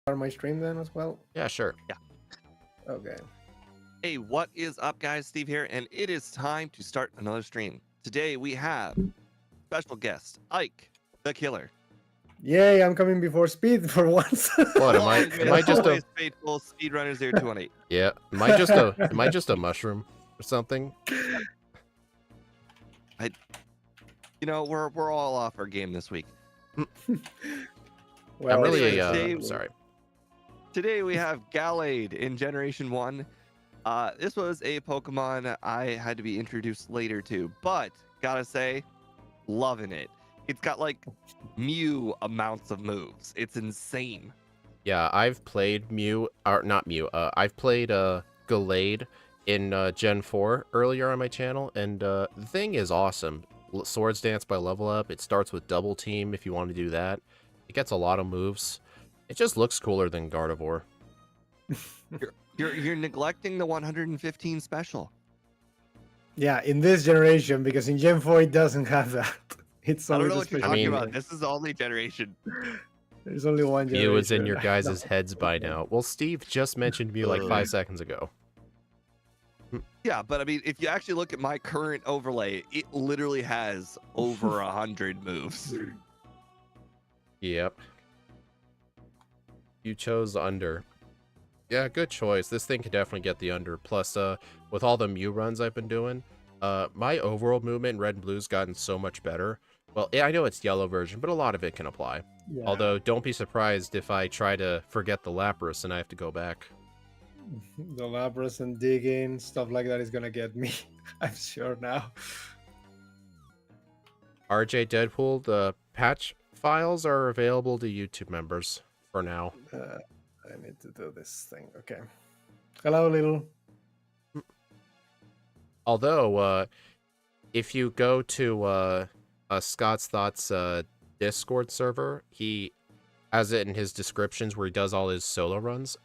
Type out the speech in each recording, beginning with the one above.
start my stream then as well? Yeah, sure. Yeah. Okay. Hey, what is up, guys? Steve here, and it is time to start another stream. Today we have special guest Ike, the Killer. Yay, I'm coming before speed for once. What am I? Am I just a? always faithful speedrunners 0218? Yeah. Am I just a? Am I just a mushroom or something? You know, we're all off our game this week. Well, I'm really today- sorry. Today we have Gallade in Generation 1. This was a Pokemon I had to be introduced later to, but gotta say, loving it. It's got like Mew amounts of moves. It's insane. Yeah, I've played Mew, or not Mew. I've played Gallade in Gen 4 earlier on my channel, and the thing is awesome. Swords Dance by Level Up. It starts with Double Team if you want to do that. It gets a lot of moves. It just looks cooler than Gardevoir. You're neglecting the 115 special. Yeah, in this generation, because in Gen 4 it doesn't have that. It's I only don't know the what you're special. talking mean- about. This is the only generation. There's only one generation. Mew is in your guys' No. heads by now. Well, Steve just mentioned Mew like 5 seconds ago. Yeah, but I mean, if you actually look at my current overlay, it literally has over 100 moves. Yep. You chose under. Yeah, good choice. This thing could definitely get the under. Plus, with all the Mew runs I've been doing, my overall movement in red and blue's gotten so much better. Well, yeah, I know it's yellow version, but a lot of it can apply. Yeah. Although, don't be surprised if I try to forget the Lapras and I have to go back. The Lapras and digging, stuff like that is gonna get me. I'm sure now. RJ Deadpool, the patch files are available to YouTube members for now. I need to do this thing. Okay. Hello, little. Although, if you go to Scott's Thoughts Discord server, he has it in his descriptions where he does all his solo runs.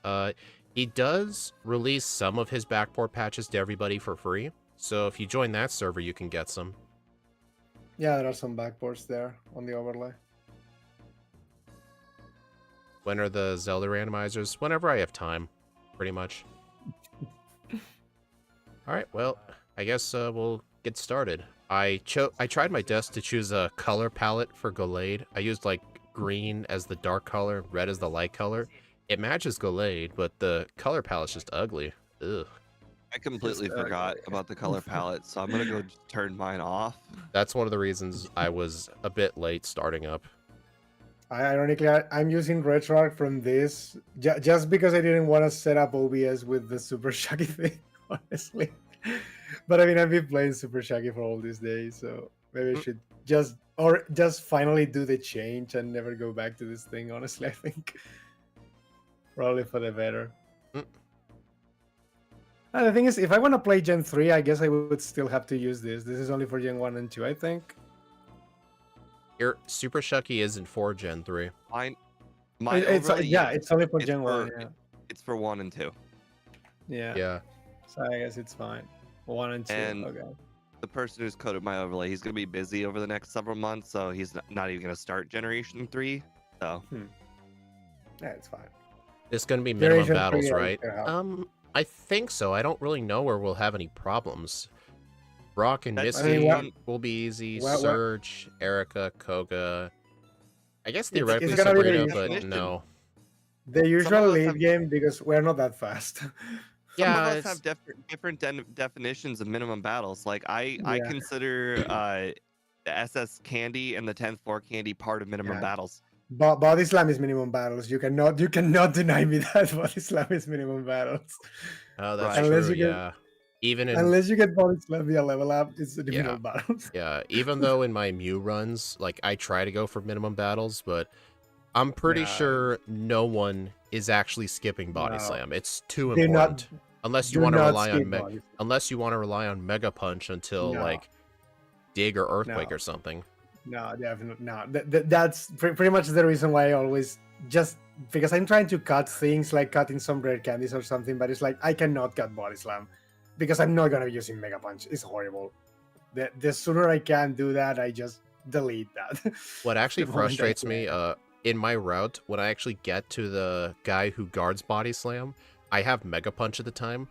He does release some of his backport patches to everybody for free. So if you join that server, you can get some. Yeah, there are some backports there on the overlay. When are the Zelda randomizers? Whenever I have time, pretty much. Alright, well, I guess we'll get started. I tried my best to choose a color palette for Gallade. I used like green as the dark color, red as the light color. It matches Gallade, but the color palette's just ugly. Ugh. I completely forgot about the color palette, so I'm gonna go turn mine off. That's one of the reasons I was a bit late starting up. Ironically, I'm using RetroArch from this just because I didn't want to set up OBS with the Super Shaggy thing, honestly. But I mean, I've been playing Super Shaggy for all these days, so maybe I should just finally do the change and never go back to this thing, honestly, I think. Probably for the better. And the thing is, if I want to play Gen 3, I guess I would still have to use this. This is only for Gen 1 and 2, I think. Your Super Shucky isn't for Gen 3. My It's overlay, it's only for it's Gen 1. for- Yeah. it's for 1 and 2. Yeah. So I guess it's fine. 1 and 2. And- Okay. The person who's coded my overlay, he's gonna be busy over the next several months, so he's not even gonna start Generation 3. So Yeah, it's fine. It's gonna be minimum Generation battles, 3, I right? don't care how. I think so. I don't really know where we'll have any problems. Brock and That's- Misty I mean, will be easy. Well, Surge, Erica, Koga. I guess It's theoretically gonna be Sabrina, the but definition. no. The of usual us lead have- game because we're not that fast. some Yeah, of us have different definitions of minimum battles. Like I Yeah. consider the SS Candy and the 10th floor Candy part of minimum Yeah. battles. Body slam is minimum battles. You cannot deny me that body slam is minimum battles. Oh, that's Right. Unless true. you get- Yeah. Even in Unless you get body slam via level up, it's the Yeah. minimum battles. yeah, even though in my Mew runs, like I try to go for minimum battles, but I'm pretty Yeah. sure no one is actually skipping body No. slam. It's too Do important. not Unless you do want to not rely on skip body slam. unless you want to rely on Mega Punch until No. like Dig or Earthquake No. or something. No, definitely no. That's pretty much the reason why I always just because I'm trying to cut things like cutting some rare candies or something, but it's like I cannot cut body slam because I'm not gonna be using Mega Punch. It's horrible. The sooner I can do that, I just delete that. What actually The moment I frustrates me, can. in my route, when I actually get to the guy who guards Body Slam, I have Mega Punch at the time.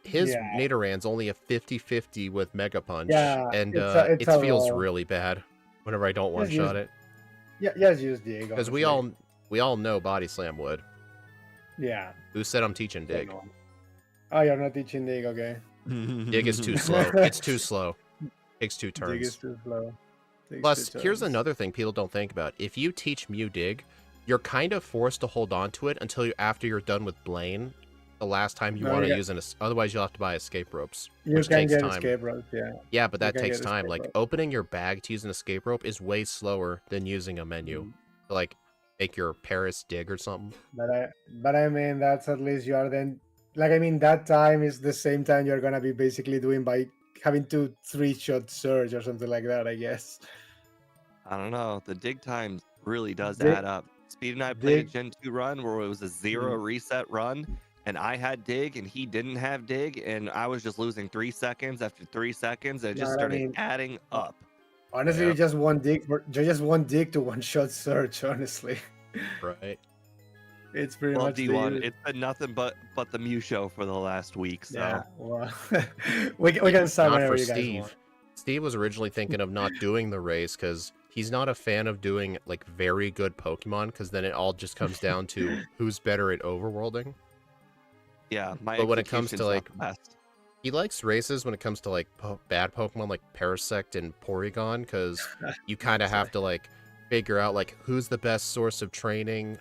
His Yeah, Nidoran's only a 50-50 with Mega Punch, yeah, and it's it a feels roll. really bad whenever I don't Just use one-shot it. just use Dig, Because honestly. we all know Body Slam would. Yeah. Who said I'm teaching So Dig? no. Oh, you're not teaching Dig, okay. Dig is too slow. It's too slow. Takes 2 Dig is turns. too slow. Takes Plus, 2 here's turns. another thing people don't think about. If you teach Mew Dig, you're kind of forced to hold on to it until after you're done with Blaine. The last time you No, want to use otherwise you'll have to buy escape ropes, you which can takes get time. escape rope, yeah. Yeah, but You that can takes get time. escape Like rope. opening your bag to use an escape rope is way slower than using a menu to like make your Paris dig or something. But I mean that's at least you are then like I mean that time is the same time you're gonna be basically doing by having to 3-shot surge or something like that, I guess. I don't know. The dig time really does Dig add up. Speed and I played a dig Gen 2 run where it was a 0 reset run, and I had dig and he didn't have dig, and I was just losing 3 seconds after 3 seconds, and it just but I started mean adding up. honestly Yeah. you just one dig to 1-shot surge, honestly. Right. It's pretty Well, much D1, the it's been nothing but the Mew show for the last week, so yeah, well, we can start Not whenever for you guys want. Steve. Steve was originally thinking of not doing the race because he's not a fan of doing like very good Pokemon because then it all just comes down to who's better at overworlding. yeah, my But when it comes to, execution's like, not the best. He likes races when it comes to like bad Pokemon like Parasect and Porygon because you kind of have to like figure out like who's the best source of training,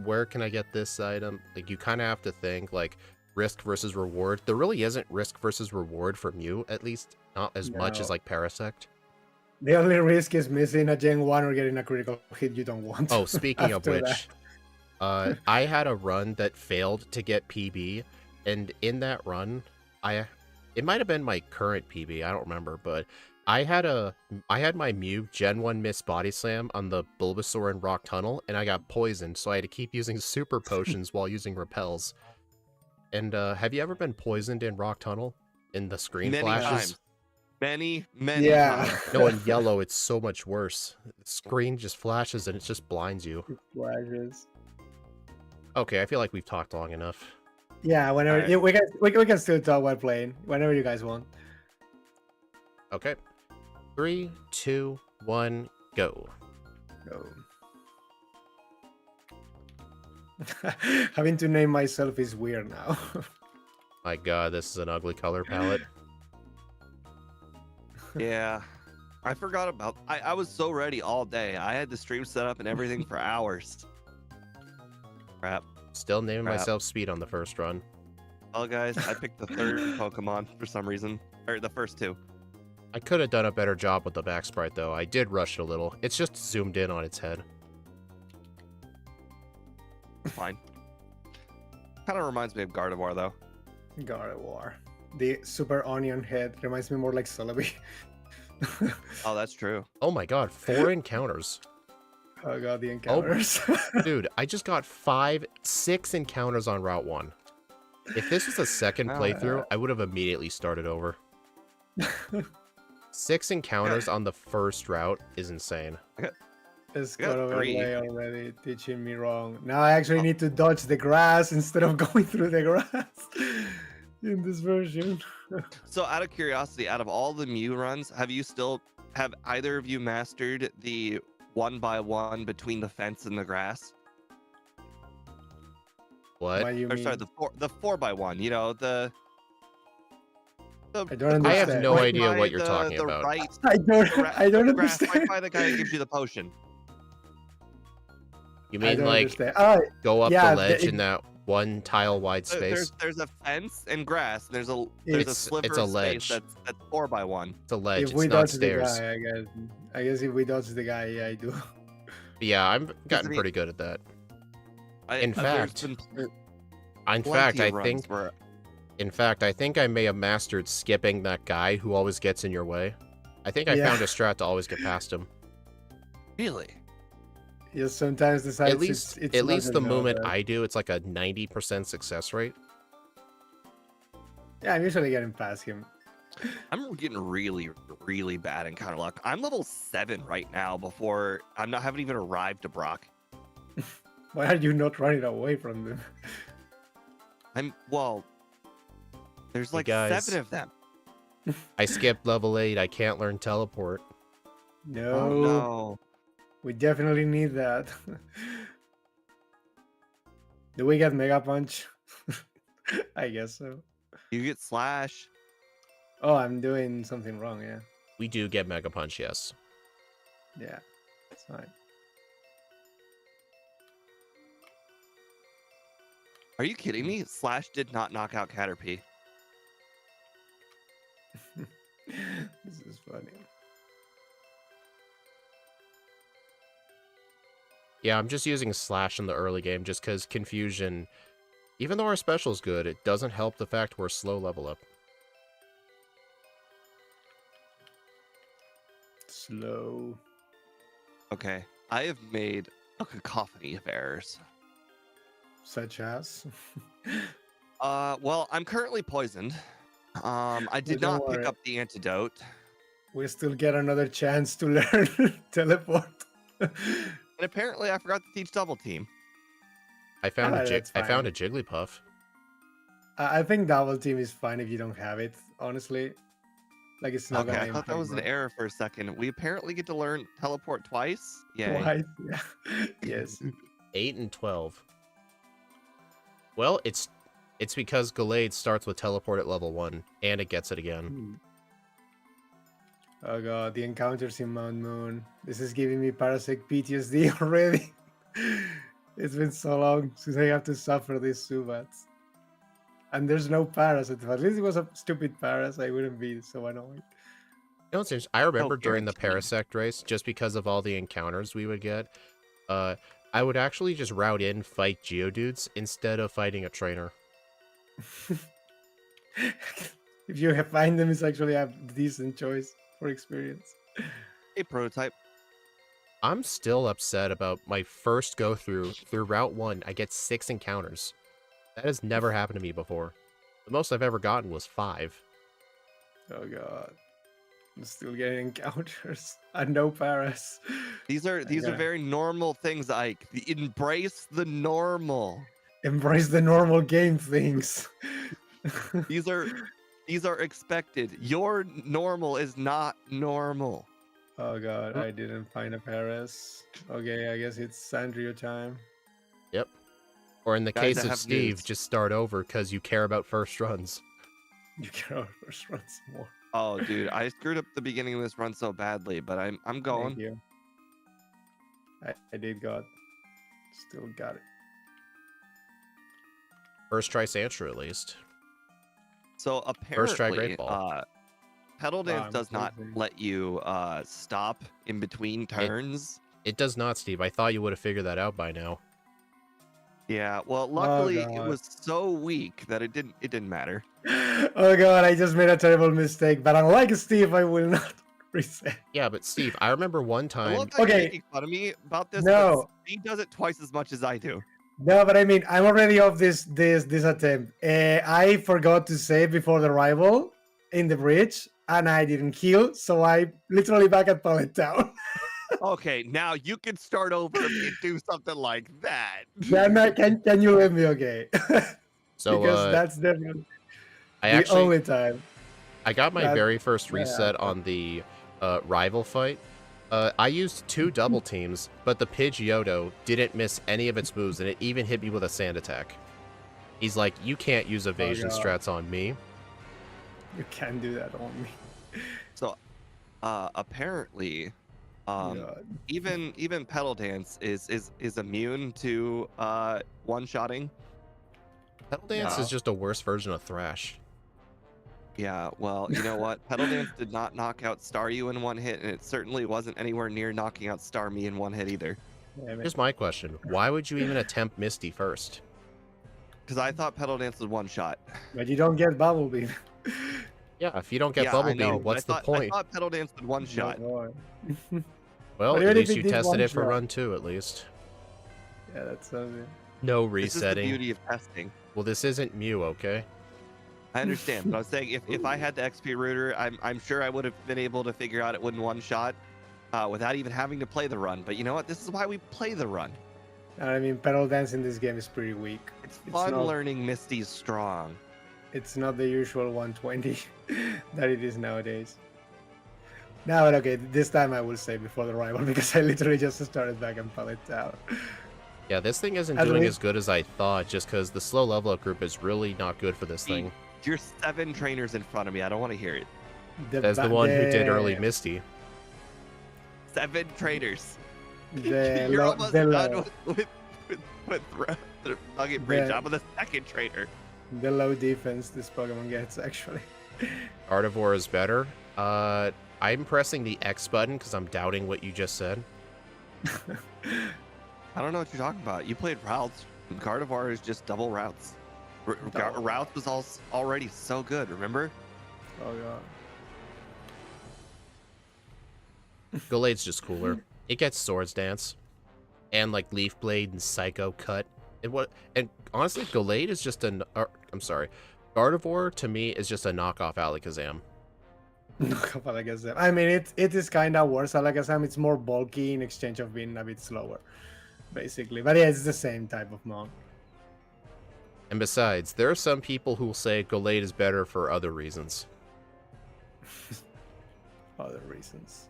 where can I get this item? Like you kind of have to think like risk versus reward. There really isn't risk versus reward for Mew, at least not as much as No. like Parasect. The only risk is missing a Gen 1 or getting a critical hit you don't want. Oh, speaking of after that. which, I had a run that failed to get PB, and in that run, it might have been my current PB, I don't remember, but I had my Mew Gen 1 Miss Body Slam on the Bulbasaur in Rock Tunnel, and I got poisoned, so I had to keep using super potions while using repels. And have you ever been poisoned in Rock Tunnel? In the screen Many flashes? times. Many Yeah. times. No, in yellow, it's so much worse. The screen just flashes and it just blinds you. It flashes. Okay, I feel like we've talked long enough. Yeah, whenever Alright. yeah, we can still talk while playing. Whenever you guys want. Okay. 3, 2, 1, go. Go. Having to name myself is weird now. My god, this is an ugly color palette. Yeah. I forgot about I was so ready all day. I had the stream set up and everything for hours. Crap. Still naming Crap. myself Speed on the first run. Well, guys, I picked the third Pokemon for some reason. Or the first two. I could have done a better job with the back sprite though. I did rush it a little. It's just zoomed in on its head. Fine. Kind of reminds me of Gardevoir, though. Gardevoir. The super onion head reminds me more like Celebi. Oh, that's true. Oh my god, 4 encounters. Oh god, the encounters. Dude, I just got 6 encounters on Route 1. If this was a second playthrough, I would have immediately started over. 6 encounters on the first route is insane. It's I got got 3. overlay already teaching me wrong. Now I actually need to dodge the grass instead of going through the grass in this version. So, out of curiosity, out of all the Mew runs, have either of you mastered the 1x1 between the fence and the grass? What? What do you Or mean? sorry, the 4x1. You know, the I don't I have understand. no right idea by what you're the- talking the about. Right, I the don't grass, right understand. by the guy who gives you the potion. You I mean don't like understand. Oh, go up yeah, the ledge it- in that one tile wide space? There's a fence and grass. And there's a It's- sliver it's a of space ledge. that's 4x1. It's a ledge, if it's we not dodge the stairs. guy, I guess if we dodge the guy, yeah, I do. But yeah, I've gotten mean- pretty good at that. There's fact, been In plenty fact, of I runs think where- I think I may have mastered skipping that guy who always gets in your way. I think I Yeah. found a strat to always get past him. Really? Yes, sometimes the sites At least it's at not least the good, moment but- I do, it's like a 90% success rate. Yeah, I'm usually getting past him. I'm getting really, really bad encounter luck. I'm level 7 right now before haven't even arrived to Brock. Why are you not running away from them? There's Hey, like guys. 7 of them. I skipped level 8. I can't learn teleport. No, Oh no. we definitely need that. Do we get Mega Punch? I guess so. You get slash. Oh, I'm doing something wrong, yeah. We do get Mega Punch, yes. Yeah, it's fine. Are you kidding me? Slash did not knock out Caterpie. This is funny. Yeah, I'm just using Slash in the early game just because Confusion, even though our special's good, it doesn't help the fact we're slow level up. Slow. Okay. I have made a cacophony of errors. Such as? Well, I'm currently poisoned. I did don't not pick worry. up the antidote. We still get another chance to learn teleport. And apparently I forgot to teach double team. I found that's I found fine. a Jigglypuff. I think double team is fine if you don't have it, honestly. Like, it's not Okay, gonna I thought that was an improve error for a second. We apparently get to learn teleport twice. Yay. twice. Yeah. Yes. 8 and 12. Well, it's because Gallade starts with teleport at level 1, and it gets it again. Hmm. Oh god, the encounters in Mount Moon. This is giving me Parasect PTSD already. It's been so long since I have to suffer these Subats. And there's no Paras. If at least it was a stupid Paras, I wouldn't be so annoyed. You know what's interesting? I remember during the guaranteed. Parasect race, just because of all the encounters we would get, I would actually just route in, fight Geodudes, instead of fighting a trainer. If you find them, it's actually a decent choice for experience. A prototype. I'm still upset about my first go through Route 1. I get 6 encounters. That has never happened to me before. The most I've ever gotten was 5. Oh god. I'm still getting encounters and no Paras. These are very normal things, Ike. Embrace the normal. Embrace the normal game things. These are expected. Your normal is not normal. Oh god, I didn't find a Paras. Okay, I guess it's Sandrio time. Yep. Or in the Guys, case I of have Steve, news. just start over because you care about first runs. You can first run some more. Oh, dude, I screwed up the beginning of this run so badly, but I'm Thank going. you. I did got. Still got it. First try Sandshrew, at least. So First try apparently, Great Ball. Pedal Dance I'm does not closing. let you stop in between turns. It does not, Steve. I thought you would have figured that out by now. Yeah, well, luckily it God. was so weak that it didn't matter. Oh god, I just made a terrible mistake. But unlike Steve, I will not reset. Yeah, but Steve, I remember one I time. love that you're Okay. making fun of me about this. No. But he does it twice as much as I do. No, but I mean, I'm already off this attempt. I forgot to save before the rival in the bridge, and I didn't heal, so I literally back at Pallet Town. Okay, now you can start over and do something like that. Can you let me? Okay. So, Because that's definitely I the actually only time. I got my that- very first yeah, reset okay. on the rival fight. I used 2 double teams, but the Pidgeotto didn't miss any of its moves, and it even hit me with a sand attack. He's like, you can't use evasion God. strats on me. You can do that on me. So, apparently, God. even Pedal Dance is immune to one-shotting. Pedal Dance Yeah. is just a worse version of Thrash. Yeah, well, you know what? Pedal Dance did not knock out Staryu in one hit, and it certainly wasn't anywhere near knocking out Starmie in one hit either. Damn it. Here's my question. Why would you even attempt Misty first? Because I thought Pedal Dance was one shot. But you don't get Bubble Beam. Yeah, if you don't get Yeah, Bubble I know, Beam, but what's the I point? thought Pedal Dance did one shot. Well, Well, But at even if least it you did tested one it for shot. run 2, at least. yeah, that's something. No This is the resetting. beauty of testing. Well, this isn't Mew, okay? I understand, but I was saying if I had the XP router, I'm sure I would have been able to figure out it wouldn't one shot without even having to play the run. But you know what? This is why we play the run. I mean, pedal dance in this game is pretty weak. It's fun not, learning Misty's strong. It's not the usual 120 that it is nowadays. Now, okay, this time I will say before the rival because I literally just started back and pallet out. Yeah, this thing isn't doing as good as I thought, just because the slow level up group is really not good for this thing. You're 7 trainers in front of me. I don't want to hear it. As the one who did early Misty. 7 trainers. You're You're almost done with the Nugget Bridge. I'm the second trainer. The low defense this Pokemon gets, actually. Gardevoir is better. I'm pressing the X button because I'm doubting what you just said. I don't know what you're talking about. You played routes. Gardevoir is just double routes. Routes was already so good, remember? Oh, God. Gallade's just cooler. It gets Swords Dance. And like Leaf Blade and Psycho Cut. And honestly, Gallade is just I'm sorry. Gardevoir to me is just a knockoff Alakazam. Knockoff Alakazam. I mean, it is kind of worse Alakazam. It's more bulky in exchange of being a bit slower, basically. But yeah, it's the same type of mount. And besides, there are some people who will say Gallade is better for other reasons. Other reasons.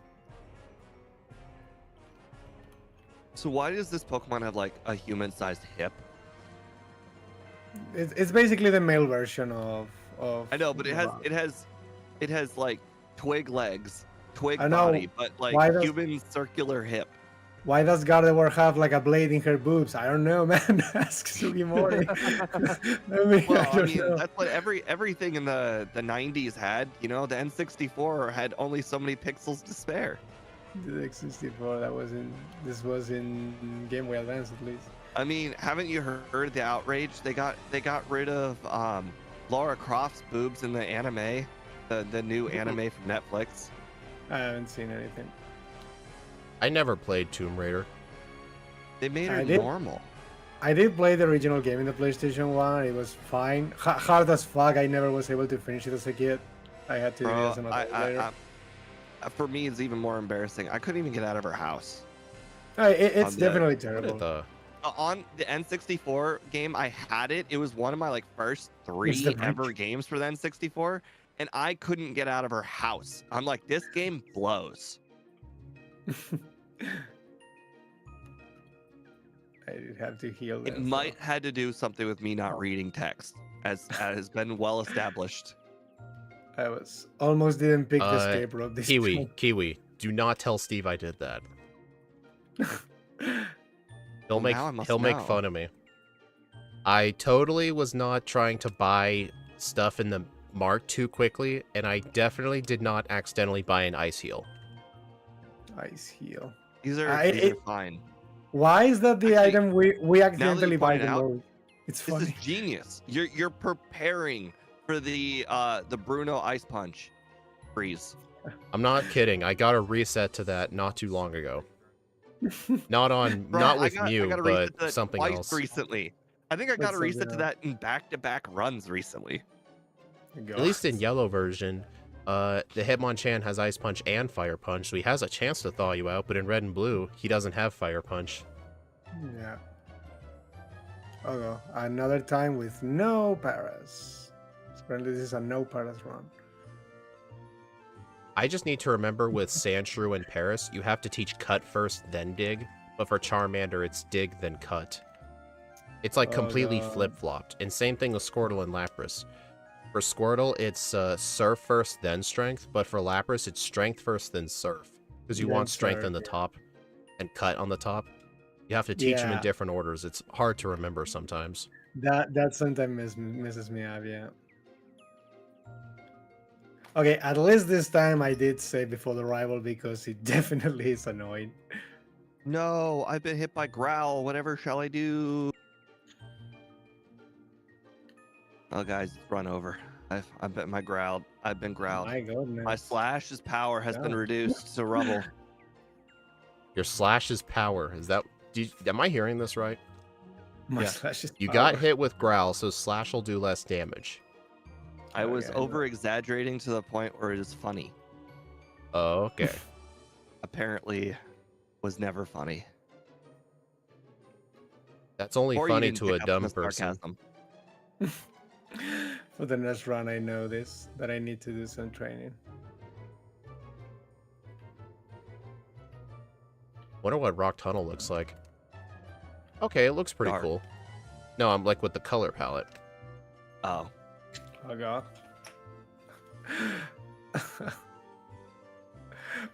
So why does this Pokemon have like a human-sized hip? It's basically the male version of. I know, but it has like twig legs, twig I know. body, but like human circular hip. Why does Gardevoir have like a blade in her boobs? I don't know, man. Ask Sugimori. I mean, that's what everything in the 90s had. You know, the N64 had only so many pixels to spare. The X64, this was in Game Boy Advance at least. I mean, haven't you heard the outrage? They got rid of Lara Croft's boobs in the anime, the new anime from Netflix. I haven't seen anything. I never played Tomb Raider. They made her normal. I did play the original game in the PlayStation 1. It was fine. Hard as fuck. I never was able to finish it as a kid. I had to do it as an adult later. For me, it's even more embarrassing. I couldn't even get out of her house. It's definitely terrible. On the N64 game, I had it. It was one of my like first 3 ever games for the N64, and I couldn't get out of her house. I'm like, this game blows. I did have to heal. It might had to do something with me not reading text, as has been well established. I was almost didn't pick the escape rope this time. Kiwi, do not tell Steve I did that. He'll make fun of me. I totally was not trying to buy stuff in the mart too quickly, and I definitely did not accidentally buy an ice heal. Ice heal. These are fine. Why is that the item we accidentally buy the most? It's funny. This is genius. You're preparing for the Bruno Ice Punch freeze. I'm not kidding. I got a reset to that not too long ago. Not with Mew, but something else. Recently. I think I got a reset to that in back-to-back runs recently. At least in yellow version, the Hitmonchan has Ice Punch and Fire Punch, so he has a chance to thaw you out, but in red and blue, he doesn't have Fire Punch. Yeah. Okay, another time with no paras. Apparently this is a no paras run. I just need to remember with Sandshrew and Paris, you have to teach Cut first, then Dig, but for Charmander, it's Dig, then Cut. It's like completely flip-flopped, and same thing with Squirtle and Lapras. For Squirtle, it's Surf first, then Strength, but for Lapras, it's Strength first, then Surf. Because you want Strength on the top and Cut on the top. You have to teach them in different orders. It's hard to remember sometimes. That sometimes misses me up, yeah. Okay, at least this time I did say before the rival because it definitely is annoying. No, I've been hit by Growl. Whatever shall I do? Oh, guys, run over. I've been growled. I've been growled. My goodness. My Slash's power has been reduced to rubble. Your Slash's power, is that... am I hearing this right? My Slash's You power. got hit with Growl, so Slash will do less damage. I was Okay, I know. over exaggerating to the point where it is funny. Oh, okay. Apparently, was never funny. That's only Or you funny didn't to a pick up on dumb the person. sarcasm. For the next run, I know this that I need to do some training. Wonder what Rock Tunnel looks like. Okay, it looks pretty Dark. cool. No, I'm like with the color palette. Oh. Oh god.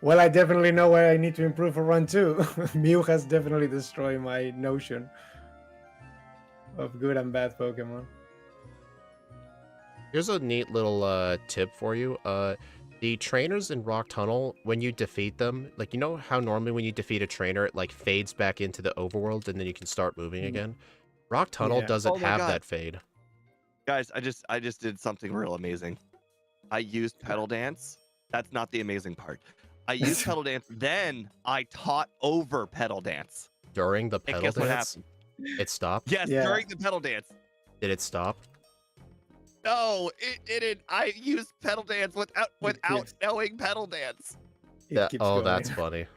Well, I definitely know where I need to improve for run 2. Mew has definitely destroyed my notion of good and bad Pokemon. Here's a neat little tip for you. The trainers in Rock Tunnel, when you defeat them, like, you know how normally when you defeat a trainer, it like fades back into the overworld and then you can start moving again? Rock Tunnel Yeah. doesn't Oh my have God. that fade. Guys, I just did something real amazing. I used pedal dance. That's not the amazing part. I used pedal dance, then I taught over pedal dance. During the And pedal guess what dance, happened? it stopped? Yes, Yeah. during the pedal dance. Did it stop? No, it didn't. I used pedal dance without keeps- knowing pedal dance. It keeps Oh, going. that's funny.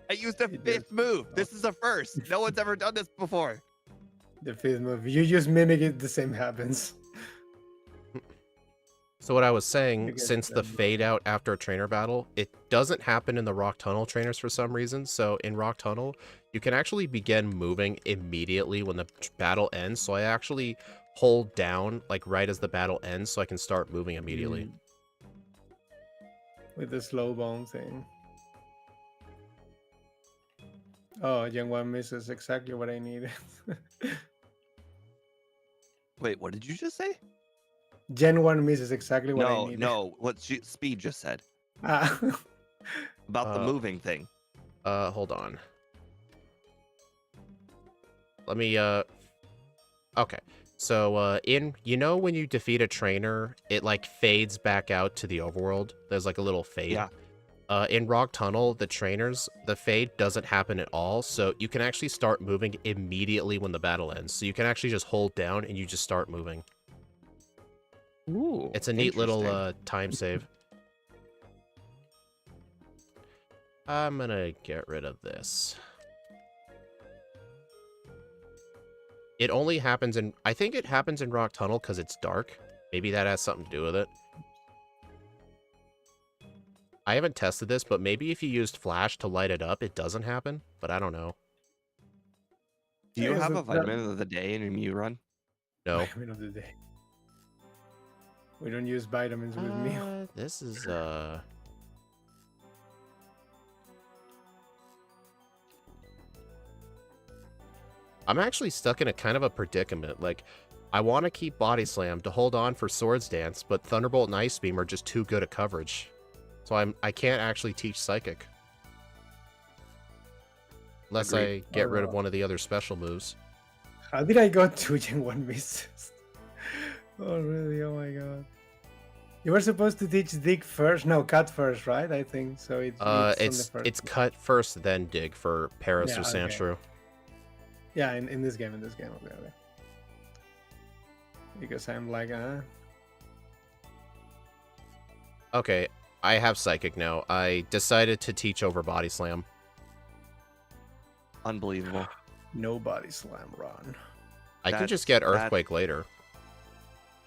I used a It fifth does. move. This is a first. No one's ever done this before. The fifth move. You just mimic it, the same happens. So what I was I saying, guess since the that- fade out after a trainer battle, it doesn't happen in the Rock Tunnel trainers for some reason. So in Rock Tunnel, you can actually begin moving immediately when the battle ends. So I actually hold down like right as the battle ends so I can start moving immediately. Mm. With the slow bone thing. Oh, Gen 1 misses exactly what I needed. Wait, what did you just say? Gen 1 misses exactly what I No, needed. no. What Speed just said Ah. about the moving thing. Hold on. Let me, okay. So, you know when you defeat a trainer, it, like, fades back out to the overworld? There's, like, a little fade. Yeah. In Rock Tunnel, the trainers, the fade doesn't happen at all, so you can actually start moving immediately when the battle ends. So you can actually just hold down and you just start moving. Ooh, It's a neat little, interesting. time save. I'm gonna get rid of this. It only happens in... I think it happens in Rock Tunnel because it's dark. Maybe that has something to do with it. I haven't tested this, but maybe if you used flash to light it up, it doesn't happen. But I don't know. Do you Is have it a vitamin of the day in your Mew run? No. Vitamin of the day. We don't use vitamins with me. This is, I'm actually stuck in a kind of a predicament. Like, I want to keep Body Slam to hold on for Swords Dance, but Thunderbolt and Ice Beam are just too good at coverage. So I can't actually teach Psychic. Unless Agreed. I get rid of one of the other special moves. How did I go 2 Gen 1 misses? Oh, really? Oh my god. You were supposed to teach Dig first? No, Cut first, right? I think so. It's on the first. It's cut first, then dig for Paris Yeah, or okay. Sandshrew. Yeah, in this game, okay. Because I'm like, Okay, I have Psychic now. I decided to teach over Body Slam. Unbelievable. no Body Slam run. I can just That's- get Earthquake later.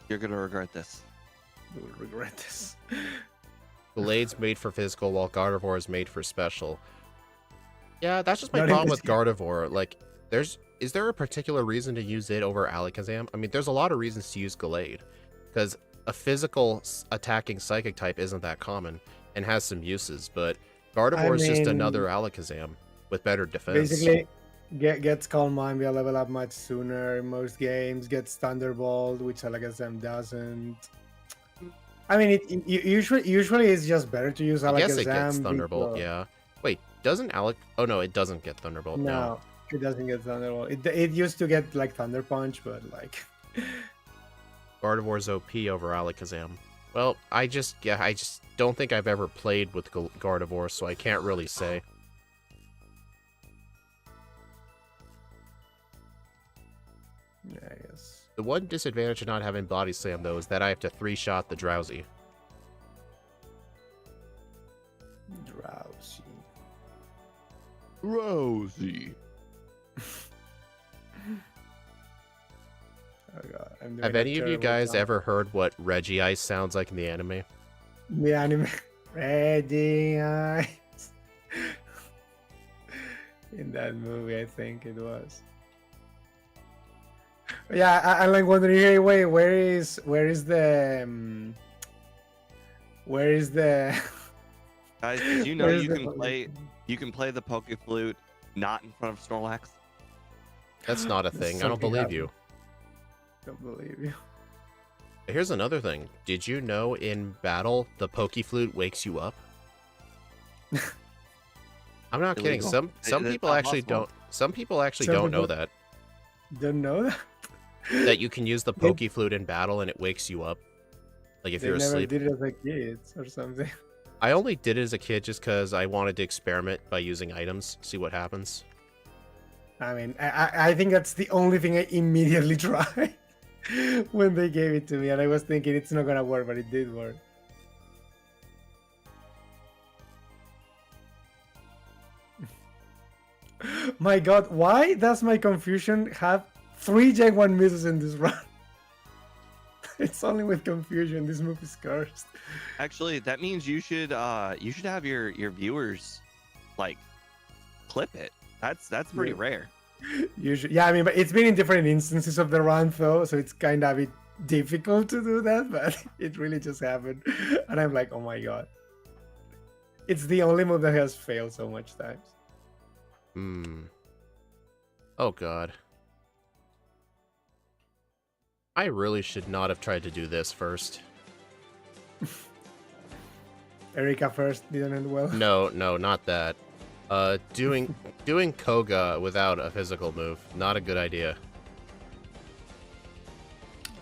You're gonna regret this. You will regret this. Gallade's made for physical, while Gardevoir is made for special. Yeah, that's just my Not in problem this with Gardevoir. Like, is there a particular reason to use it over Alakazam? I mean, there's a lot of reasons to use Gallade, because a physical attacking Psychic type isn't that common, and has some uses, but Gardevoir is just mean, another Alakazam with better defense. Basically, gets Calm Mind, will level up much sooner in most games, gets Thunderbolt, which Alakazam doesn't. I mean, it usually it's just better to use Alakazam. I guess it gets Thunderbolt, because- yeah. Wait, doesn't Oh no, it doesn't get Thunderbolt. No, it doesn't get Thunderbolt. It used to get like Thunder Punch, but like. Gardevoir's OP over Alakazam. Well, I just don't think I've ever played with Gardevoir, so I can't really say. Yeah, I guess Yes. The one disadvantage of not having Body Slam, though, is that I have to 3-shot the Drowsy. Drowsy. Rosie. Oh god, I'm doing Have a any of you terrible guys job. ever heard what Reggie Ice sounds like in the anime? The anime Ready Eyes. In that movie, I think it was. Yeah, I'm like wondering. Hey, wait, where is the Guys, did you know where's you the can play the Poke Flute not in front of Snorlax? That's not a There's thing. I don't something believe happened. you. Don't believe you. Here's another thing. Did you know in battle, the Poke Flute wakes you up? I'm not kidding. Illegal. Some It's people not actually possible. don't. Some people actually Some don't know people- that. Don't know that. That you can use the They- Poke Flute in battle and it wakes you up. Like if They you're never asleep. did it as a kid or something. I only did it as a kid just because I wanted to experiment by using items, see what happens. I mean, I think that's the only thing I immediately tried when they gave it to me, and I was thinking it's not gonna work, but it did work. My god, why does my confusion have 3 Gen 1 misses in this run? It's only with confusion. This move is cursed. Actually, that means you should have your viewers like clip it. That's pretty Yeah. rare. Usually, yeah, I mean, but it's been in different instances of the run though, so it's kind of a bit difficult to do that, but it really just happened. And I'm like, oh my god. It's the only move that has failed so much times. Oh god. I really should not have tried to do this first. Erika first didn't end well. No, not that. Doing Koga without a physical move, not a good idea.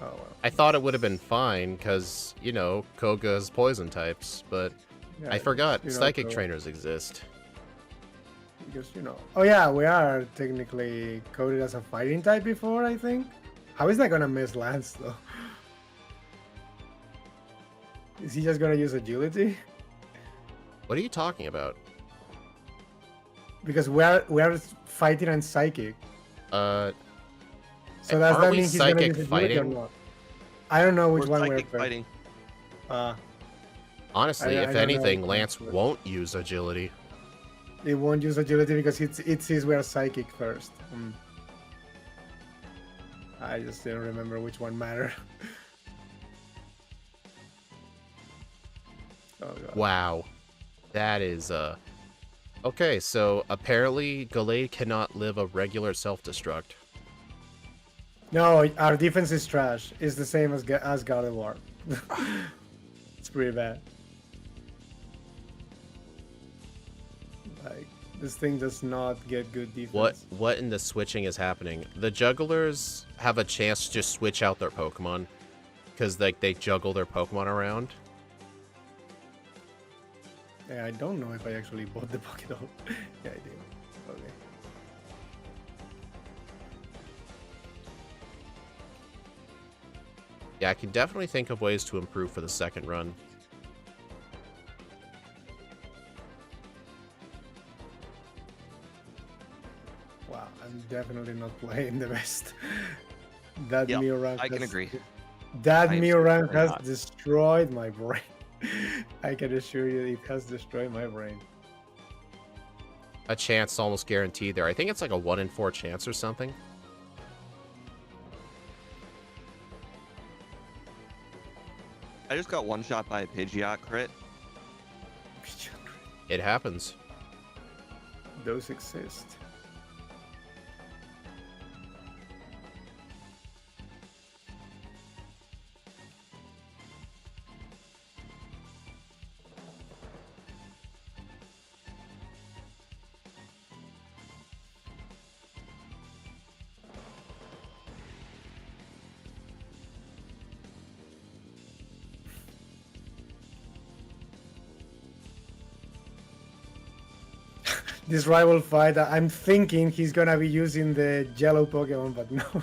Oh well. I thought it would have been fine, because, you know, Koga's poison types, but Yeah, I forgot, you know, psychic so- trainers exist. Because, you know. Oh yeah, we are technically coded as a fighting type before, I think. How is that gonna miss Lance though? Is he just gonna use agility? What are you talking about? Because we are fighting and psychic. So does aren't that we mean he's gonna psychic use agility or fighting? not? I don't know which We're one we're psychic fighting. fighting. Honestly, I if don't know anything, which Lance one. won't use agility. It won't use agility because it sees we are psychic first. I just didn't remember which one mattered. Oh god. Wow. That is, Okay, so apparently Gallade cannot live a regular self-destruct. No, our defense is trash. It's the same as Gallade. It's pretty bad. Like, this thing does not get good defense. What in the switching is happening? The jugglers have a chance to just switch out their Pokemon. Because, like, they juggle their Pokemon around. Yeah, I don't know if I actually bought the Pokédoll. Yeah, I did. Okay. Yeah, I can definitely think of ways to improve for the second run. Wow, I'm definitely not playing the best. That Yep, Mew rank I can has- agree. That I am Mew rank certainly has not. destroyed my brain. I can assure you it has destroyed my brain. A chance almost guaranteed there. I think it's like a 1 in 4 chance or something. I just got one shot by a Pidgeot crit. It happens. Those exist. This rival fight, I'm thinking he's gonna be using the yellow Pokemon, but no.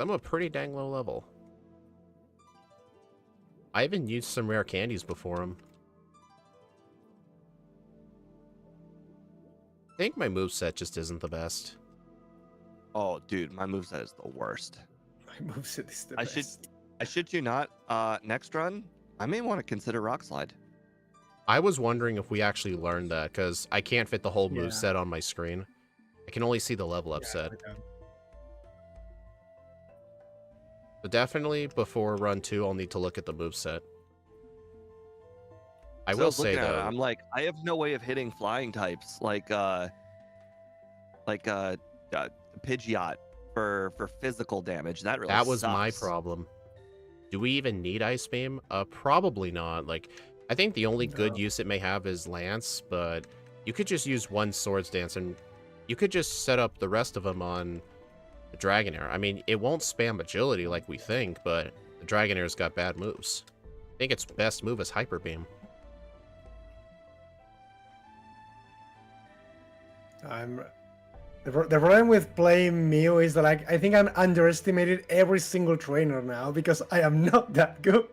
I'm a pretty dang low level. I even used some rare candies before him. I think my moveset just isn't the best. Oh, dude, my moveset is the worst. My moveset is the I best. shit you not. Next run, I may want to consider Rock Slide. I was wondering if we actually learned that, because I can't fit the whole Yeah. moveset on my screen. I can only see the level up set. Okay. But definitely, before run 2, I'll need to look at the moveset. I will say, looking at it, though... I'm like, I have no way of hitting flying types like Pidgeot for physical damage. That really That was sucks. my problem. Do we even need Ice Beam? Probably not. Like, I think the only good use it may have is Lance, but you could just use one Swords Dance, and you could just set up the rest of them on the Dragonair. I mean, it won't spam agility like we think, but the Dragonair's got bad moves. I think its best move is Hyper Beam. The problem with playing Mew is that, like, I think I'm underestimated every single trainer now because I am not that good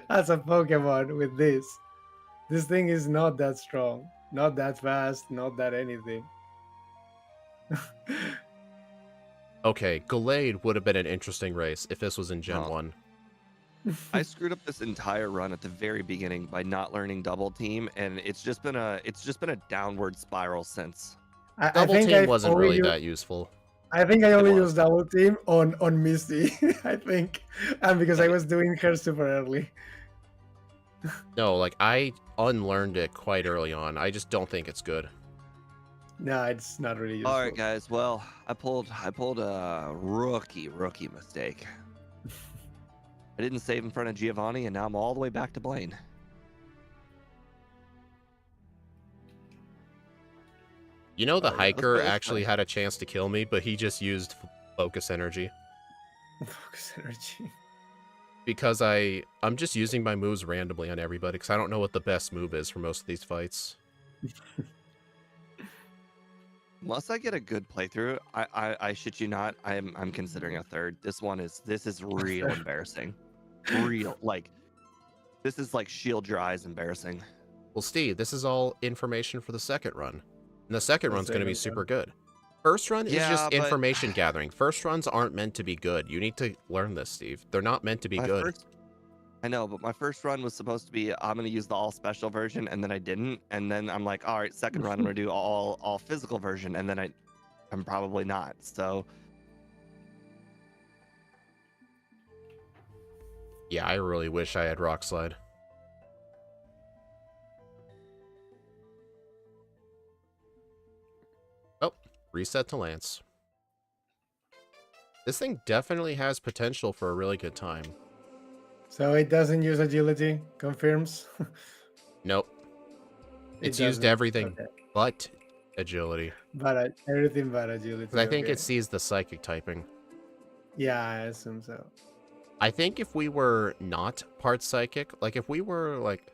as a Pokemon with this. This thing is not that strong, not that fast, not that anything. Okay, Gallade would have been an interesting race if this was in Gen 1. I screwed up this entire run at the very beginning by not learning Double Team, and it's just been a downward spiral since. Double Team wasn't really that useful. I think I only used Double Team on Misty, I think, and because I was doing her super early. No, like, I unlearned it quite early on. I just don't think it's good. No, it's not really useful. All right, guys. Well, I pulled a rookie mistake. I didn't save in front of Giovanni, and now I'm all the way back to Blaine. You know, the hiker actually had a chance to kill me, but he just used focus energy. Focus energy. Because I'm just using my moves randomly on everybody, because I don't know what the best move is for most of these fights. Unless I get a good playthrough, I shit you not, I'm considering a third. This is real embarrassing. Real, like, this is like shield your eyes embarrassing. Well, Steve, this is all information for the second run. And the second run's going to be super good. First run is just information gathering. First runs aren't meant to be good. You need to learn this, Steve. They're not meant to be good. I know, but my first run was supposed to be, I'm going to use the all special version, and then I didn't. And then I'm like, all right, second run, I'm going to do all physical version, and then I'm probably not. So yeah, I really wish I had Rock Slide. Oh, reset to Lance. This thing definitely has potential for a really good time. So it doesn't use agility, confirms? Nope. It's used everything but agility. But everything but agility. I think it sees the psychic typing. Yeah, I assume so. I think if we were not part psychic, like if we were like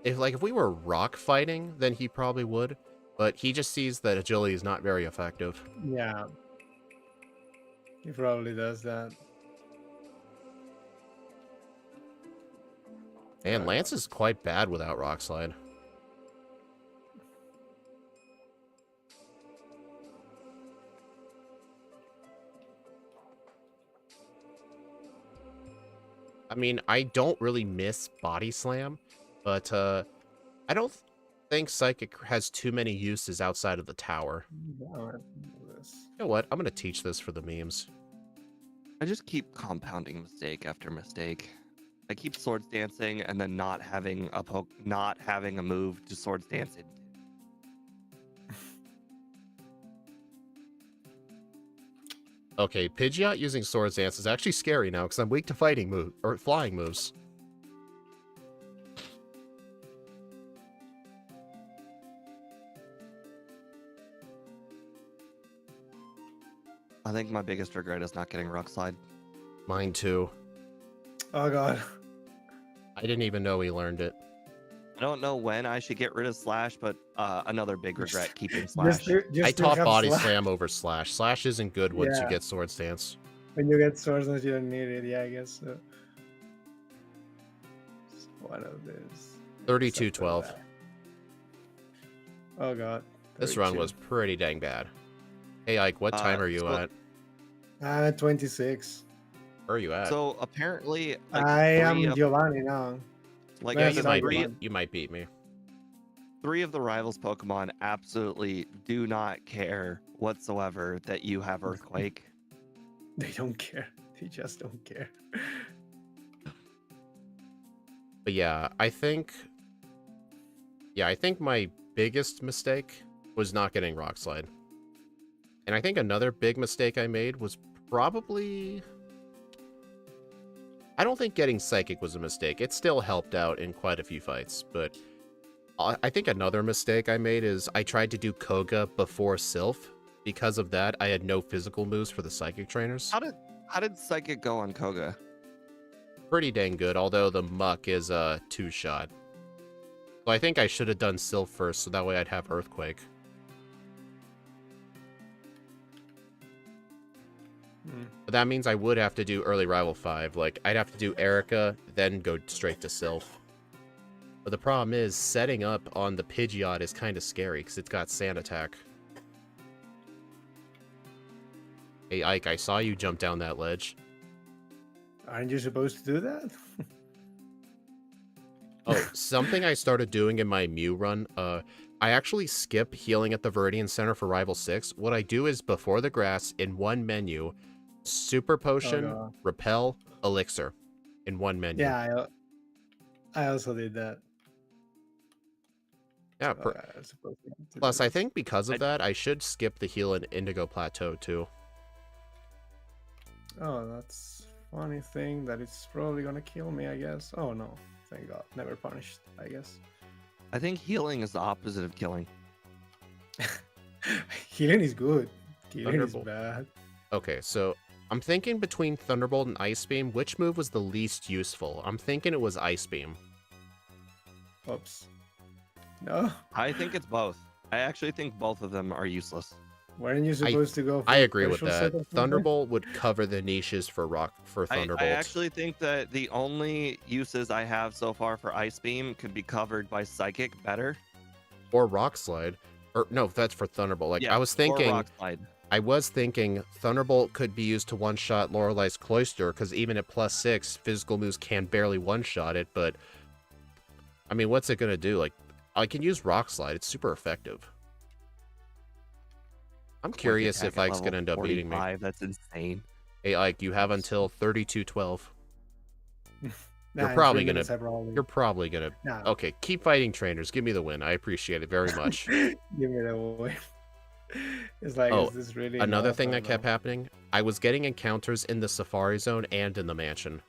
if we were rock fighting, then he probably would. But he just sees that agility is not very effective. Yeah. He probably does that. And Lance is quite bad without Rock Slide. I mean, I don't really miss Body Slam, but I don't think Psychic has too many uses outside of the tower. You know what? I'm going to teach this for the memes. I just keep compounding mistake after mistake. I keep swords dancing and then not having a move to swords dance into. Okay, Pidgeot using Swords Dance is actually scary now because I'm weak to fighting flying moves. I think my biggest regret is not getting Rock Slide. Mine too. Oh god. I didn't even know he learned it. I don't know when I should get rid of Slash, but another big regret keeping Just Slash. to, I just to taught have body slash. slam over slash. Slash isn't good once you Yeah. get sword stance. When you get swords, you don't need it. Yeah, I guess so. Just one of these. 32-12. Oh god. This run 32. was pretty dang bad. Hey Ike, what time are you so- at? 26. Where are you at? So apparently, like I three am of, Giovanni now. like Yeah, That's you not might Giovanni. beat me. three of the rivals Pokemon absolutely do not care whatsoever that you have Earthquake. They don't care. They just don't care. But yeah, I think my biggest mistake was not getting Rock Slide. And I think another big mistake I made was probably... I don't think getting Psychic was a mistake. It still helped out in quite a few fights, but I think another mistake I made is I tried to do Koga before Sylph. Because of that, I had no physical moves for the Psychic trainers. How did Psychic go on Koga? Pretty dang good, although the Muck is a 2-shot. So I think I should have done Sylph first, so that way I'd have Earthquake. But that means I would have to do early Rival 5. Like, I'd have to do Erica, then go straight to Sylph. But the problem is, setting up on the Pidgeot is kind of scary, because it's got Sand Attack. Hey, Ike, I saw you jump down that ledge. Aren't you supposed to do that? Oh, something I started doing in my Mew run, I actually skip healing at the Viridian Center for Rival 6. What I do is, before the grass, in one menu, Super Potion, God. Repel, Elixir. In one menu. Yeah, I also did that. Yeah, So I was supposed to plus, do I this. think because of that, I should skip the heal in Indigo Plateau, too. Oh, that's funny thing that it's probably gonna kill me, I guess. Oh no, thank God, never punished, I guess. I think healing is the opposite of killing. Healing is good. Killing is Thunderbolt. bad. Okay, so I'm thinking between Thunderbolt and Ice Beam, which move was the least useful? I'm thinking it was Ice Beam. Oops. No, I think it's both. I actually think both of them are useless. weren't you supposed to go? For I a agree with special that. set of something? Thunderbolt would cover the niches for Thunderbolt. I actually think that the only uses I have so far for Ice Beam could be covered by Psychic better. Or Rock Slide. Or no, that's for Thunderbolt. Like, Yeah, I was or thinking Rock Slide. Thunderbolt could be used to one-shot Lorelei's Cloister, because even at +6, physical moves can barely one-shot it, but I mean, what's it gonna do? Like, I can use Rock Slide, it's super effective. I'm curious Quick if attack at Ike's gonna end level up beating me. 45, that's insane. Hey Ike, you have until 32-12. Nah, You're in probably 3 gonna minutes I probably... You're probably gonna Nah. Okay, keep fighting trainers. Give me the win. I appreciate it very much. Give me the win. It's like, Oh, is this really Another enough thing or that kept no? happening, I was getting encounters in the Safari Zone and in the mansion.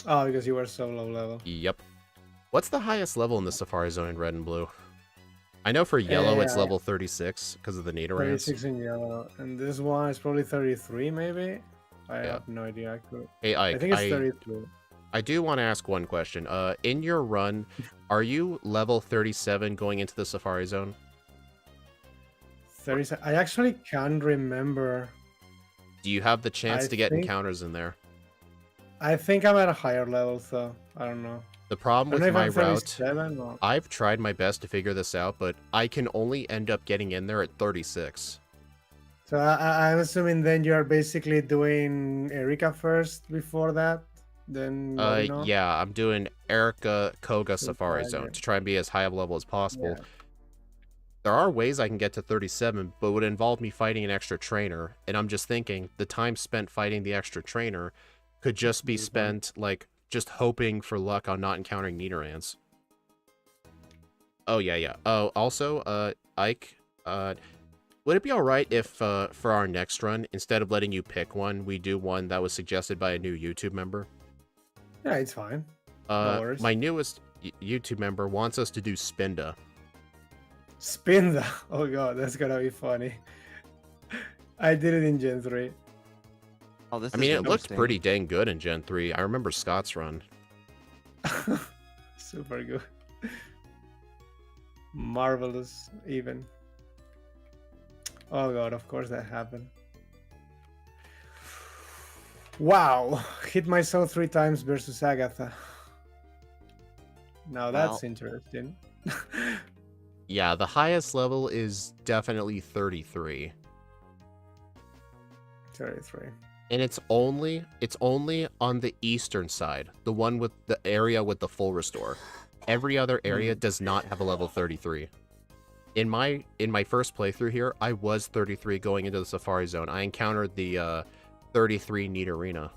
Oh, because you were so low level. Yep. What's the highest level in the Safari Zone in Red and Blue? I know for yellow it's Yeah. level 36 because of the Nidorans. 36 in yellow, and this one is probably 33, maybe. I Yeah. have no idea. Hey I Ike, think it's 33. I do want to ask one question. In your run, are you level 37 going into the Safari Zone? 37. I actually can't remember. Do you have the chance I to get think- encounters in there? I think I'm at a higher level, so I don't know. The problem I don't with know my if I'm route, 37 or... I've tried my best to figure this out, but I can only end up getting in there at 36. So I'm assuming then you are basically doing Erika first before that, then Lobino? Yeah, I'm doing Erica Koga Safari yeah. Zone to try and be as high of a level as possible. Yeah. There are ways I can get to 37, but it would involve me fighting an extra trainer, and I'm just thinking the time spent fighting the extra trainer could just be spent, like, just hoping for luck on not encountering Nidorans. Oh, yeah. Oh, also, Ike, would it be alright if, for our next run, instead of letting you pick one, we do one that was suggested by a new YouTube member? Yeah, it's fine. No worries. My newest YouTube member wants us to do Spinda. Spin that. Oh god, that's gonna be funny. I did it in Gen 3. Oh, this I is mean, it looked interesting. pretty dang good in Gen 3. I remember Scott's run. Super good. Marvelous, even. Oh god, of course that happened. Wow, hit myself 3 times versus Agatha. Now that's Well, interesting. Yeah, the highest level is definitely 33. 33. And it's only on the eastern side, the one with the area with the full restore. Every other area does not have a level 33. In my first playthrough here, I was 33 going into the Safari Zone. I encountered the 33 Need Arena.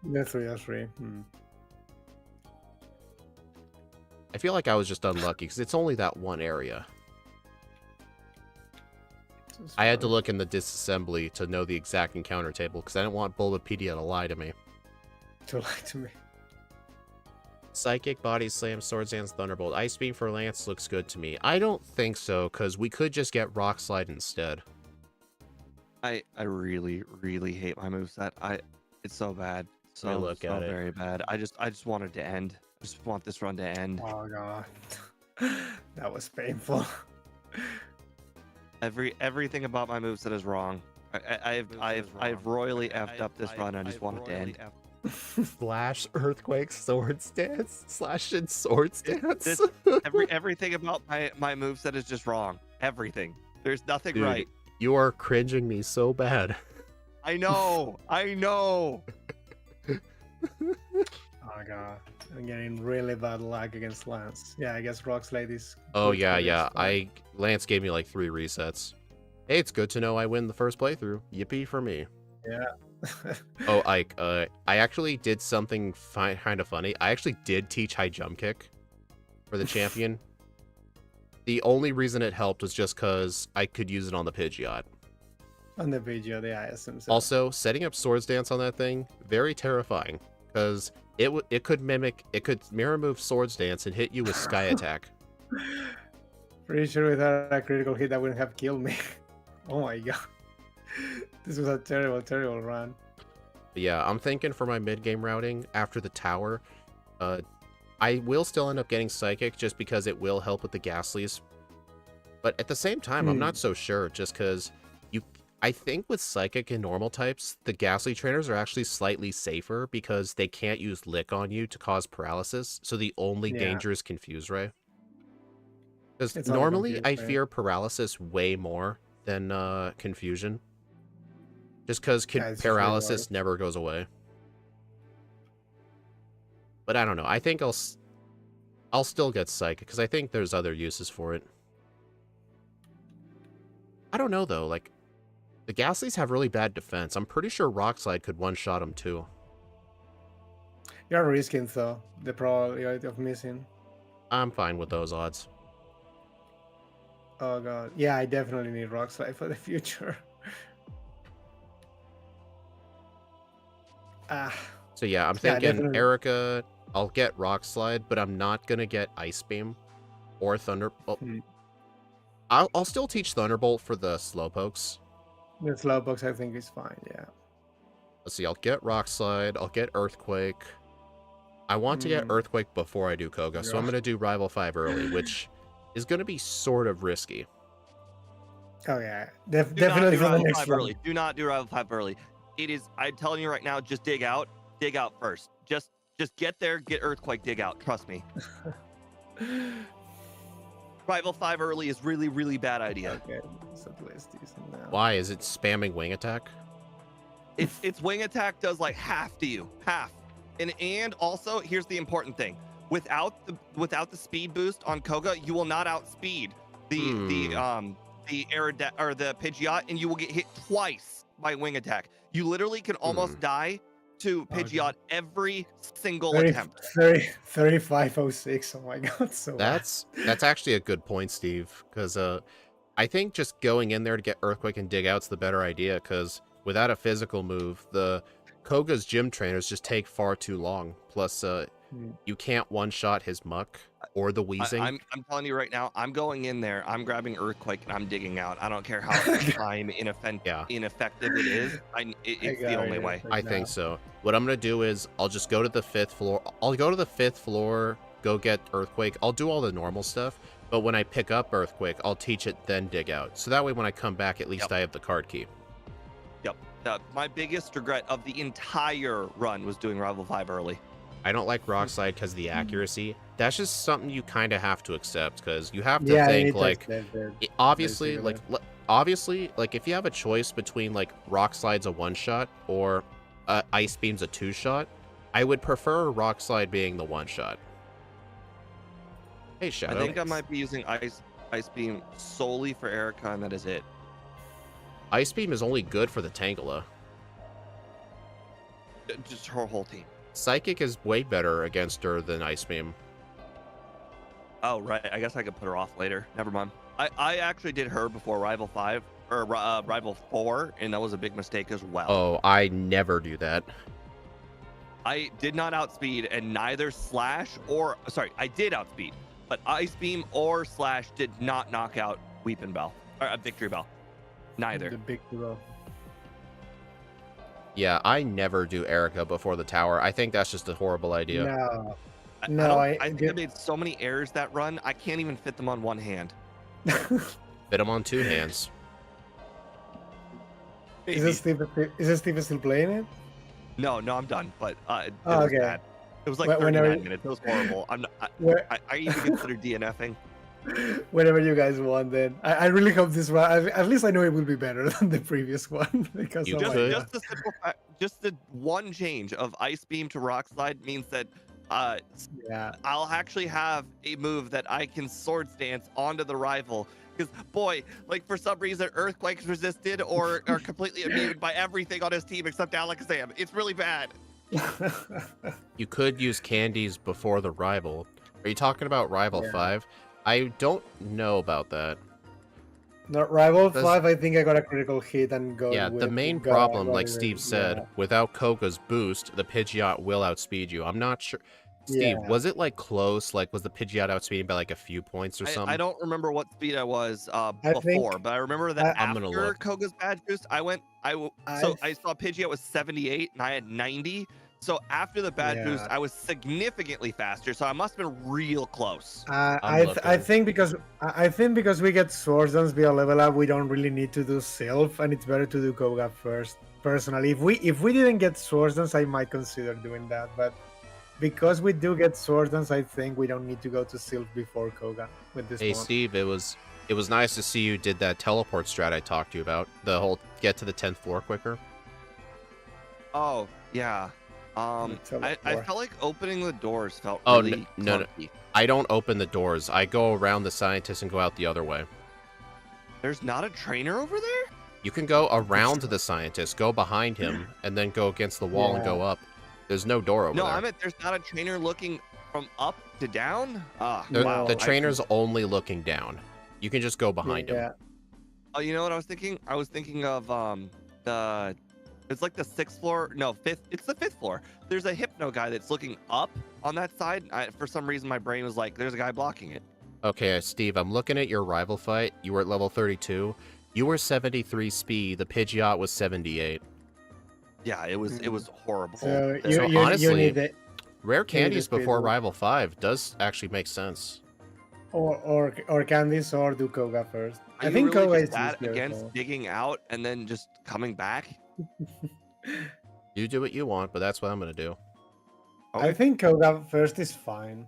That's 3, that's 3. I feel like I was just unlucky because it's only that one area. I had to look in the disassembly to know the exact encounter table because I didn't want Bulbapedia to lie to me. To lie to me. Psychic, Body Slam, Swords Dance, Thunderbolt. Ice Beam for Lance looks good to me. I don't think so because we could just get Rock Slide instead. I really, really hate my moveset. It's so bad. So look at it. Very bad. I just want it to end. I just want this run to end. Oh god. That was painful. Everything about my moveset is wrong. I've royally effed up this run. I just want it to end. Slash Earthquake Swords Dance. Slash and Swords Dance. Everything about my moveset is just wrong. Everything. There's nothing Dude, right. You are cringing me so bad. I know. Oh god. I'm getting really bad luck against Lance. Yeah, I guess Rock Slide is. Oh good yeah, for this yeah. fight. Lance gave me like 3 resets. Hey, it's good to know I win the first playthrough. Yippee for me. Yeah. Oh, Ike, I actually did something kind of funny. I actually did teach high jump kick for the champion. The only reason it helped was just because I could use it on the Pidgeot. On the video, the ISM. Also, setting up Swords Dance on that thing, very terrifying. Because it could mirror move Swords Dance and hit you with Sky Attack. Pretty sure without a critical hit that wouldn't have killed me. Oh my god. This was a terrible, terrible run. But yeah, I'm thinking for my mid-game routing after the tower, I will still end up getting Psychic just because it will help with the Ghastlies. But at the same time, I'm not so sure just because I think with Psychic and normal types, the Ghastly trainers are actually slightly safer because they can't use Lick on you to cause paralysis. So the only danger is Confuse Ray. Because normally I fear paralysis way more than confusion. Just because paralysis never goes away. But I don't know. I think I'll still get Psychic because I think there's other uses for it. I don't know though. Like the Ghastlies have really bad defense. I'm pretty sure Rock Slide could one-shot them too. You're risking though the probability of missing. I'm fine with those odds. Oh god. Yeah, I definitely need Rock Slide for the future. So yeah, I'm thinking Erica, I'll get Rock Slide, but I'm not gonna get Ice Beam or Thunderbolt. I'll still teach Thunderbolt for the Slowpokes. The Slowpokes I think is fine, yeah. Let's see, I'll get Rock Slide, I'll get Earthquake. I want to get Earthquake before I do Koga, so I'm gonna do Rival 5 early, which is gonna be sort of risky. Oh yeah, definitely for the next early. Do not do Rival 5 early. It is, I'm telling you right now, just dig out first. Just get there, get Earthquake, dig out. Trust me. Rival 5 early is really, really bad idea. Okay, so place decent now. Why? Is it spamming Wing Attack? Its Wing Attack does like half to you. Half. And also, here's the important thing. Without the speed boost on Koga, you will not outspeed the Pidgeot, and you will get hit twice by Wing Attack. You literally can almost die to Pidgeot every single attempt. 3506. Oh my god, so that's actually a good point, Steve, because I think just going in there to get Earthquake and Dig Out's the better idea, because without a physical move, the Koga's gym trainers just take far too long. Plus, you can't one-shot his Muck or the Weezing. I'm telling you right now, I'm going in there, I'm grabbing Earthquake, and I'm digging out. I don't care how time ineffective it is. It's the only way. I think so. What I'm going to do is I'll just go to the 5th floor. I'll go to the 5th floor, go get Earthquake. I'll do all the normal stuff. But when I pick up Earthquake, I'll teach it, then dig out. So that way when I come back, at least Yep. I have the card key. Yep. My biggest regret of the entire run was doing Rival 5 early. I don't like Rock Slide because of the accuracy. That's just something you kind of have to accept, because you have to Yeah, think, it like, is that, obviously, basically. obviously, like, if you have a choice between, like, Rock Slide's a one-shot or Ice Beam's a two-shot, I would prefer Rock Slide being the one-shot. Hey, Shadow. I think I might be using Ice Beam solely for Erica, and that is it. Ice Beam is only good for the Tangela. Just her whole team. Psychic is way better against her than Ice Beam. Oh, right. I guess I could put her off later. Never mind. I actually did her before Rival 5 or Rival 4, and that was a big mistake as well. Oh, I never do that. I did not outspeed, and neither Slash I did outspeed, but Ice Beam or Slash did not knock out Weepin' Bell or Victory Bell. Neither. The big duo. Yeah, I never do Erica before the tower. I think that's just a horrible idea. No. I No, think I made so many errors that run. I can't even fit them on one hand. Fit him on two hands. Is Steve still playing it? No, I'm done. But it Oh, was okay. bad. It was like Whenever 39 minutes. It was horrible. Where- I even consider DNFing. Whenever you guys want, then I really hope this one. At least I know it will be better than the previous one because You oh just- my could. God. Just the simple fact, just the one change of Ice Beam to Rock Slide means that Yeah. I'll actually have a move that I can Sword Stance onto the rival. Because boy, like for some reason, Earthquake's resisted or are completely immune by everything on his team except Alakazam. It's really bad. You could use candies before the rival. Are you talking about Rival Yeah. 5? I don't know about that. Not Rival Does- 5, I think I got a critical hit and got Yeah, the main problem, like Steve said, without Koga's boost, the Pidgeot will outspeed you. I'm not sure. Steve, Yeah. was it like close? Like, was the Pidgeot outspeeding by like a few points or something? I don't remember what speed I was think- before, but I remember that I'm gonna after look. Koga's badge boost, so I saw Pidgeot was 78 and I had 90. So after the badge boost, Yeah. I was significantly faster. So I must have been real close. I looking. think because we get Sword Dance via level up, we don't really need to do Sylph, and it's better to do Koga first. Personally, if we didn't get Sword Dance, I might consider doing that, but because we do get Sword Dance, I think we don't need to go to Sylph before Koga with this Hey, one. Steve, it was nice to see you did that teleport strat I talked to you about. The whole get to the 10th floor quicker. Oh yeah. I teleport. felt like opening the doors felt Oh, really no. clunky. I don't open the doors. I go around the scientist and go out the other way. There's not a trainer over there? You can go around the scientist, go behind him, and then go against the wall and go up. There's no door over No, there. I meant there's not a trainer looking from up to down? The, the I- trainer's only looking down. You can just go behind him. Yeah. Oh, you know what I was thinking? I was thinking of it's like the 6th floor. No, 5th. It's the 5th floor. There's a Hypno guy that's looking up on that side. For some reason, my brain was like, there's a guy blocking it. Okay, Steve, I'm looking at your rival fight. You were at level 32. You were 73 speed. The Pidgeot was 78. Yeah, it was horrible. So So you honestly, need the, Rare candies speed before one. Rival 5 does actually make sense. or Candice or do Koga first. Are I you think really Koga just is that easier, against so. digging out and then just coming back? You do what you want, but that's what I'm going to do. I think Koga first is fine.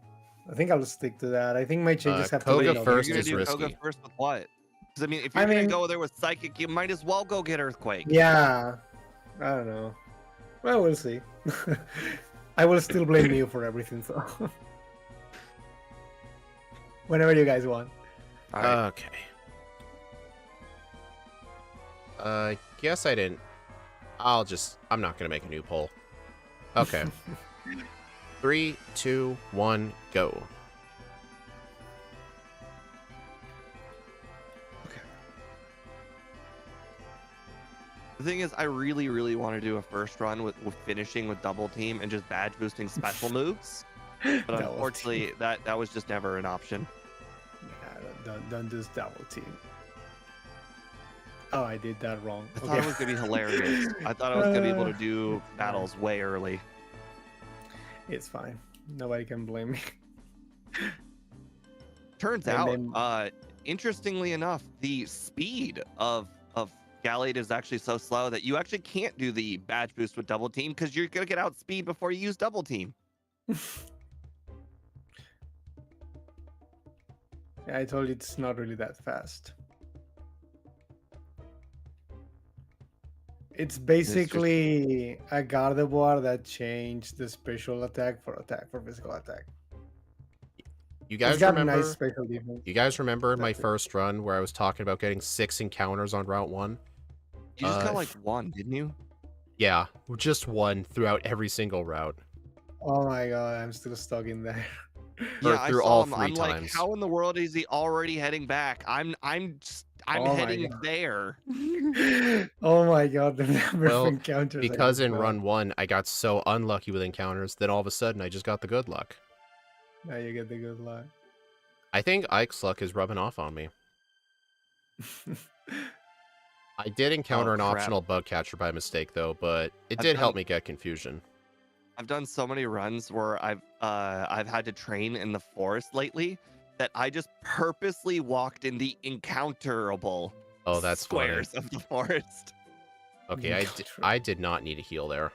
I think I'll stick to that. I think my changes have Koga to be Wait, first you're gonna is do risky. Koga first with what? Because I mean, if you're I gonna mean- go there with Psychic, you might as well go get Earthquake. Yeah, I don't know. Well, we'll see. I will still blame you for everything, so whenever you guys want. All right. Okay. Guess I didn't. I'm not gonna make a new poll. Okay. 3, 2, 1, go. The thing is, I really, really want to do a first run with finishing with double team and just badge boosting special moves. But Double unfortunately, that was just never an option. Yeah, don't do double team. Oh, I did that wrong. I thought it was gonna be hilarious. I thought I was gonna be able to do battles way early. It's fine. Nobody can blame me. Turns And out, then- interestingly enough, the speed of Gallade is actually so slow that you actually can't do the badge boost with double team because you're gonna get outspeed before you use double team. Yeah, I told you it's not really that fast. It's basically a Gardevoir that changed the special attack for physical attack. You It's guys got remember? nice special defense. You guys remember my That's it. first run where I was talking about getting 6 encounters on Route 1? You just got like one, didn't you? Yeah, just one throughout every single route. Oh my god, I'm still stuck in there. Or Yeah, I through saw all him. 3 I'm like, times. how in the world is he already heading back? I'm Oh my heading God. there. Oh my god, the number Well, of encounters. I because just in got. run 1, I got so unlucky with encounters, then all of a sudden I just got the good luck. Now you get the good luck. I think Ike's luck is rubbing off on me. I did encounter an crap. optional bug catcher by mistake, though, but it I've did help done- me get confusion. I've done so many runs where I've had to train in the forest lately that I just purposely walked in the encounterable Oh, that's funny. squares of the forest. Okay, I did not need a heal there.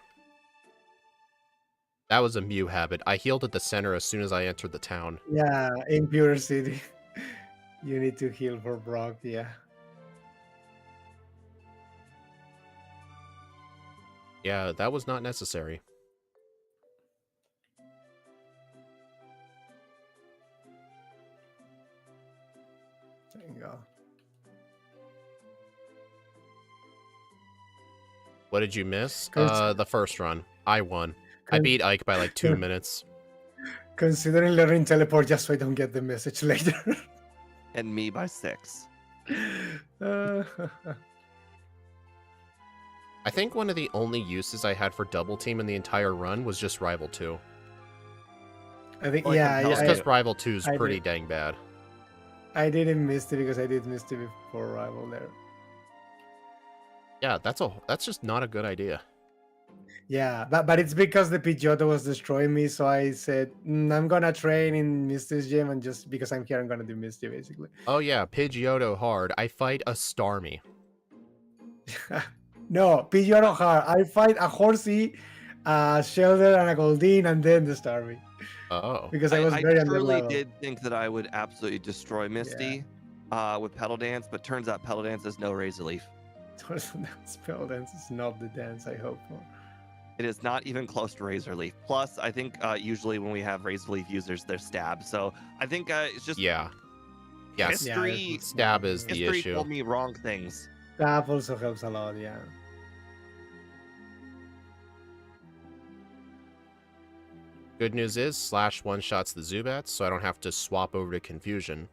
That was a Mew habit. I healed at the center as soon as I entered the town. Yeah, in Pure City. You need to heal for Brock, yeah. Yeah, that was not necessary. There you go. What did you miss? Cons- The first run. I won. I Con- beat Ike by like 2 minutes. Considering learning teleport just so I don't get the message later. And me by 6. I think one of the only uses I had for double team in the entire run was just Rival 2. I think, Like yeah, a Just I, because Rival 2 is I pretty did. dang bad. I didn't miss it because I did miss it before Rival there. Yeah, that's just not a good idea. Yeah, but it's because the Pidgeotto was destroying me, so I said, I'm gonna train in Misty's gym, and just because I'm here, I'm gonna do Misty, basically. Oh yeah, Pidgeotto hard. I fight a Starmie. No, Pidgeotto hard. I fight a Horsey, a Shelder, and a Goldeen, and then the Starmie. Oh. Because I was I very under truly level. did think that I would absolutely destroy Misty with Pedal Dance, but turns out Pedal Dance has no Razor Leaf. Spell Dance is not the dance I hope for. It is not even close to Razor Leaf. Plus, I think usually when we have Razor Leaf users, they're Stab. So I think it's just Yeah. Yes. history. Stab is the History issue. told me wrong things. That also helps a lot, yeah. Good news is Slash one-shots the Zubats, so I don't have to swap over to Confusion.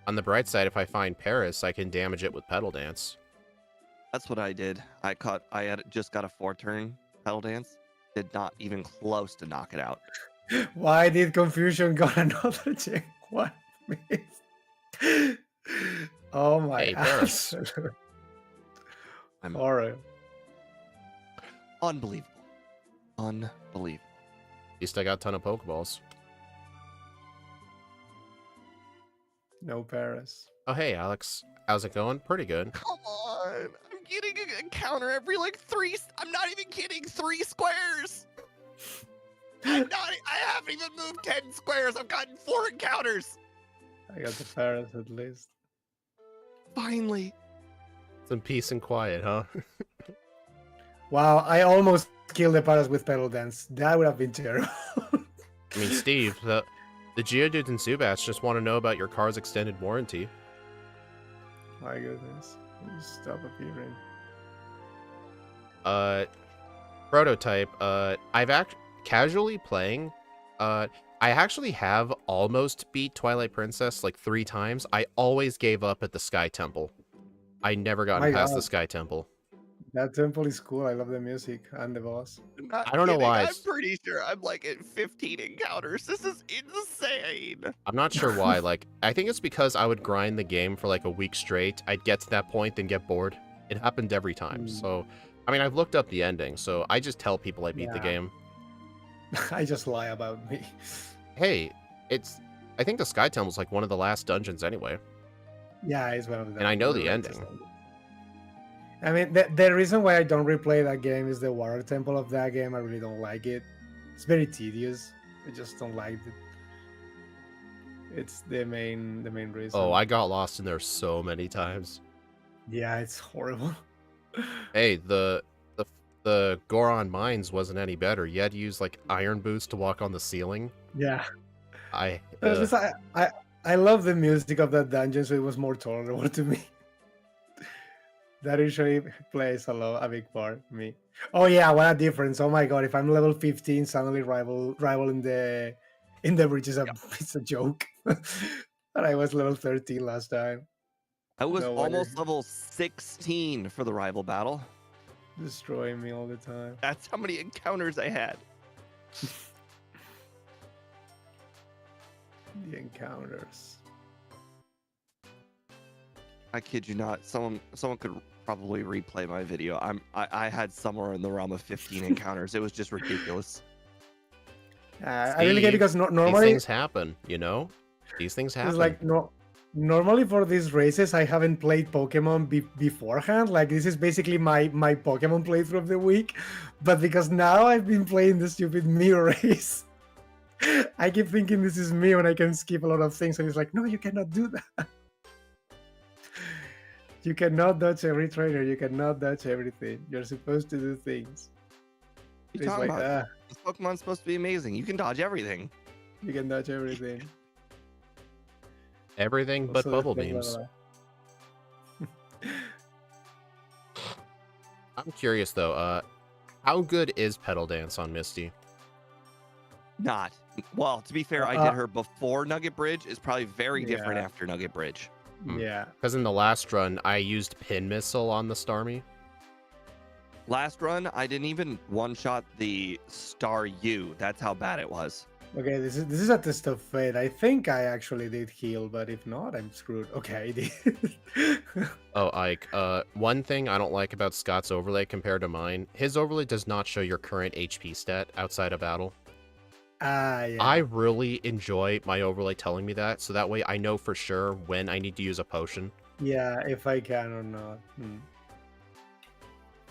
On the bright side, if I find Paris, I can damage it with Pedal Dance. That's what I did. I had just got a 4-turn Pedal Dance. Did not even close to knock it out. Why did Confusion got another check? What? Oh my Hey, Paris. absolute I'm horror. unbelievable. Unbelievable. At least I got a ton of Pokeballs. No Paris. Oh, hey, Alex. How's it going? Pretty good. Come on. I'm getting a counter every like 3. I'm not even kidding. 3 squares. I haven't even moved 10 squares. I've gotten 4 encounters. I got the Paris at least. Finally. Some peace and quiet, huh? Wow, I almost killed the Paris with Pedal Dance. That would have been terrible. I mean, Steve, the Geodudes and Zubats just want to know about your car's extended warranty. My goodness. Stop appearing. Prototype, casually playing, I actually have almost beat Twilight Princess like 3 times. I always gave up at the Sky Temple. I never got My past the God. Sky Temple. That temple is cool. I love the music and the boss. I don't know why. I'm pretty sure I'm like at 15 encounters. This is insane. I'm not sure why. Like, I think it's because I would grind the game for like a week straight. I'd get to that point, then get bored. It happened every time. So I mean, I've looked up the ending, so I just tell people I beat the Yeah. game. I just lie about me. Hey, I think the Sky Temple's like one of the last dungeons anyway. Yeah, it's one of And I know the latest ending. ones. I mean, the reason why I don't replay that game is the water temple of that game. I really don't like it. It's very tedious. I just don't like it. It's the main reason. Oh, I got lost in there so many times. Yeah, it's horrible. Hey, the Goron Mines wasn't any better. You had to use like iron boots to walk on the ceiling. Yeah. I At least I love the music of that dungeon, so it was more tolerable to me. That usually plays a big part for me. Oh yeah, what a difference! Oh my god, if I'm level 15, suddenly rival in the bridge is it's a joke. But I was level 13 last time. I was No almost way. level 16 for the rival battle. Destroying me all the time. That's how many encounters I had. The encounters. I kid you not. Someone could probably replay my video. I had somewhere in the realm of 15 encounters. It was just ridiculous. I really get Steve, because these normally things happen, you know? These things happen. it's like normally for these races I haven't played Pokemon beforehand. Like this is basically my Pokemon playthrough of the week. But because now I've been playing the stupid Mew race, I keep thinking this is Mew and I can skip a lot of things. And it's like, no, you cannot do that. You cannot dodge every trainer. You cannot dodge everything. You're supposed to do things. You It's talking like, about? This Pokemon's supposed to be amazing. You can dodge everything. you can dodge everything. Everything but Also, bubble the beams. level I'm curious though, how good is Pedal Dance on Misty? Not. Well, to be fair, I did her before Nugget Bridge. It's probably very different Yeah. after Nugget Bridge. Yeah. Because in the last run, I used Pin Missile on the Starmie. Last run, I didn't even one-shot the Star U. That's how bad it was. Okay, this is a test of fate. I think I actually did heal, but if not, I'm screwed. Okay, I did. Oh, Ike, one thing I don't like about Scott's overlay compared to mine, his overlay does not show your current HP stat outside of battle. Yeah. I really enjoy my overlay telling me that, so that way I know for sure when I need to use a potion. Yeah, if I can or not.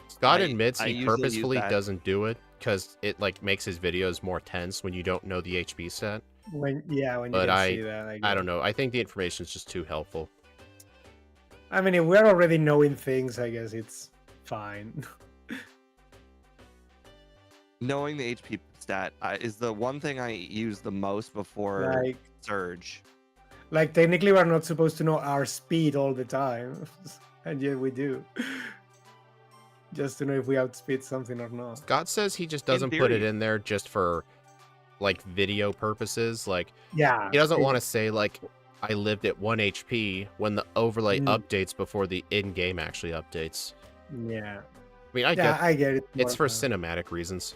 Scott I admits he usually use purposefully that. doesn't do it because it like makes his videos more tense when you don't know the HP stat. When you But can see that. I don't know. I think the information is just too helpful. I mean, if we're already knowing things, I guess it's fine. Knowing the HP stat is the one thing I use the most before Surge. Like technically, we're not supposed to know our speed all the time, and yet we do. Just to know if we outspeed something or not. Scott says he just doesn't put it in there just for like video purposes. Like, yeah, he doesn't want to say like I lived at 1 HP when the overlay updates before the in-game actually updates. Yeah. I mean, I get it. It's for cinematic reasons.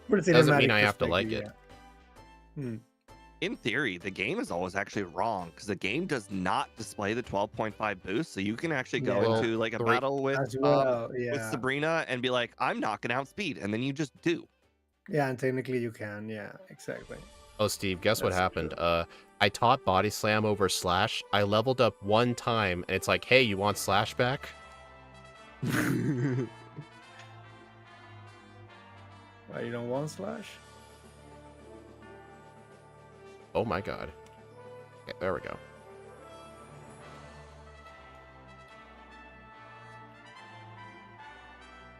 For Doesn't mean I have to like it. In theory, the game is always actually wrong because the game does not display the 12.5 boost. So you can actually go into like a battle with Sabrina and be like, I'm knocking out speed. And then you just do. Yeah, and technically you can. Yeah, exactly. Oh, Steve, guess what happened? I taught Body Slam over Slash. I leveled up one time, and it's like, hey, you want Slash back? Why you don't want Slash? Oh my god. Okay, there we go.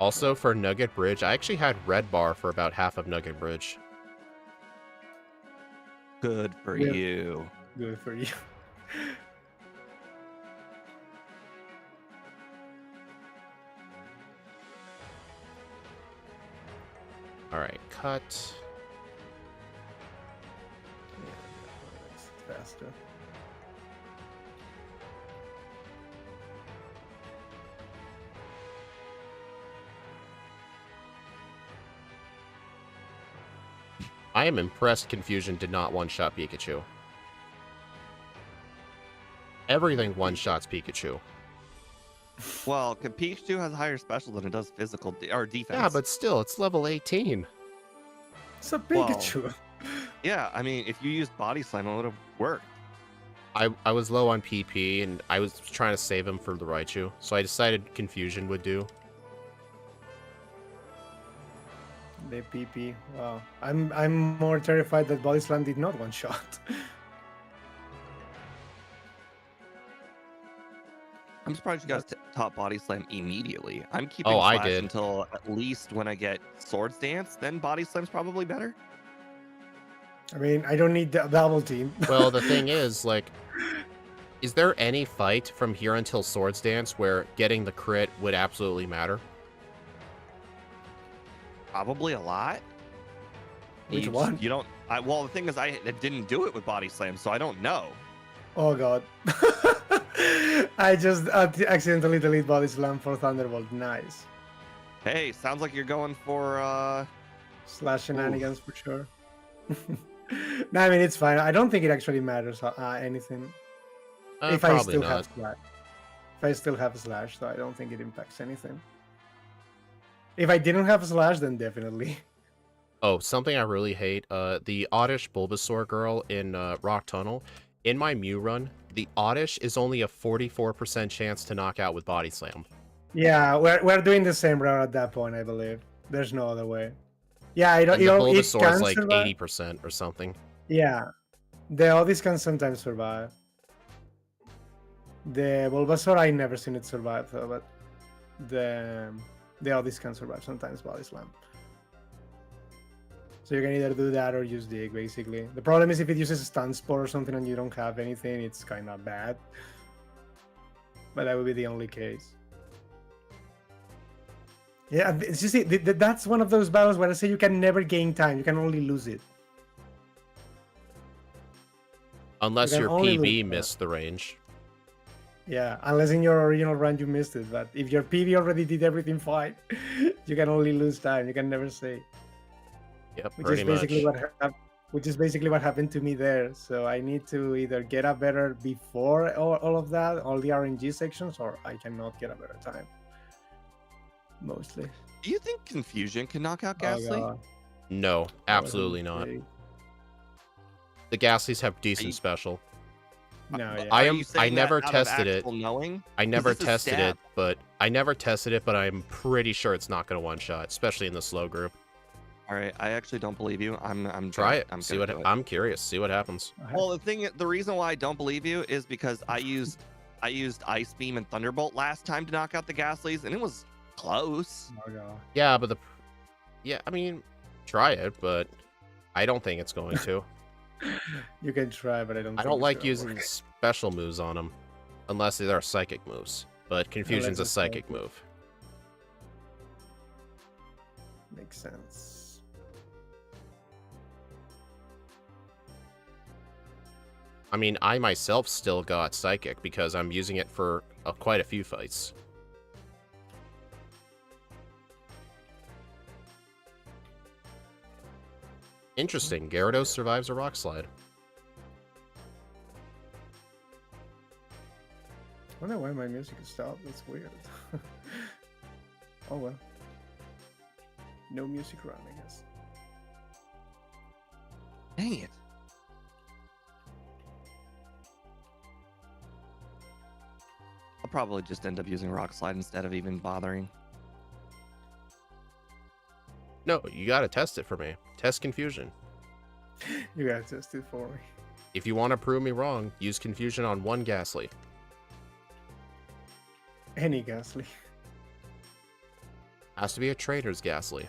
Also, for Nugget Bridge, I actually had Red Bar for about half of Nugget Bridge. Good for you. Good for you. Alright, cut. Yeah, it's faster. I am impressed Confusion did not one-shot Pikachu. Everything one-shots Pikachu. Well, Pikachu has higher special than it does physical or defense. Yeah, but still, it's level 18. It's a Well, Pikachu. yeah, I mean, if you used Body Slam, it would have worked. I was low on PP, and I was trying to save him for the Raichu, so I decided Confusion would do. The PP. Wow. I'm more terrified that Body Slam did not one shot. I'm surprised you guys taught Body Slam immediately. I'm keeping Oh, I Slash did. until at least when I get Swords Dance, then Body Slam's probably better. I mean, I don't need the double team. Well, the thing is, like, is there any fight from here until Swords Dance where getting the crit would absolutely matter? Probably a lot. Which You one? You don't. Well, the thing is, I didn't do it with Body Slam, so I don't know. Oh god. I just accidentally delete Body Slam for Thunderbolt. Nice. Hey, sounds like you're going for Slash shenanigans for sure. No, I mean, it's fine. I don't think it actually matters anything. If I Probably still not. have Slash. If I still have Slash, though, I don't think it impacts anything. If I didn't have Slash, then definitely. Oh, something I really hate, the Oddish Bulbasaur girl in Rock Tunnel. In my Mew run, the Oddish is only a 44% chance to knock out with Body Slam. Yeah, we're doing the same route at that point, I believe. There's no other way. Yeah, I don't. And the Bulbasaur is like survive. 80% or something. Yeah, all these can sometimes survive. The Bulbasaur, I never seen it survive though, but the Oddies can survive sometimes. Body Slam. So you can either do that or use Dig, basically. The problem is if it uses Stun Spore or something and you don't have anything, it's kind of bad. But that would be the only case. Yeah, it's just that's one of those battles where I say you can never gain time. You can only lose it. Unless You your can only PB lose missed the range. Yeah, unless in your original run you missed it. But if your PB already did everything fine, you can only lose time. You can never say. Yep, Which pretty is basically much. which is basically what happened to me there. So I need to either get a better before all of that, all the RNG sections, or I cannot get a better time. Mostly. Do you think Confusion can knock out Oh, Ghastly? God. No, absolutely not. The Ghastlies have decent special. No, yeah. I Are am. you saying I never that out of tested it. actual knowing? I never this is tested stab. it, but I'm pretty sure it's not going to one shot, especially in the slow group. All right, I actually don't believe you. I'm Try it. I'm See gonna what. do it. I'm curious. See what happens. Well, the reason why I don't believe you is because I used Ice Beam and Thunderbolt last time to knock out the Ghastlies, and it was close. Oh, God. Yeah, but I mean, try it, but I don't think it's going to. You can try, but I don't. I think don't it's like gonna using work. special moves on them, unless they are psychic moves. But Confusion's a it's psychic psychic. move. Makes sense. I mean, I myself still got psychic because I'm using it for quite a few fights. Interesting. Gyarados survives a rock slide. I wonder why my music stopped. That's weird. Oh well. No music run, I guess. Dang it. I'll probably just end up using Rock Slide instead of even bothering. No, you gotta test it for me. Test Confusion. You gotta test it for me. If you want to prove me wrong, use Confusion on one Ghastly. Any Ghastly. Has to be a trader's Ghastly.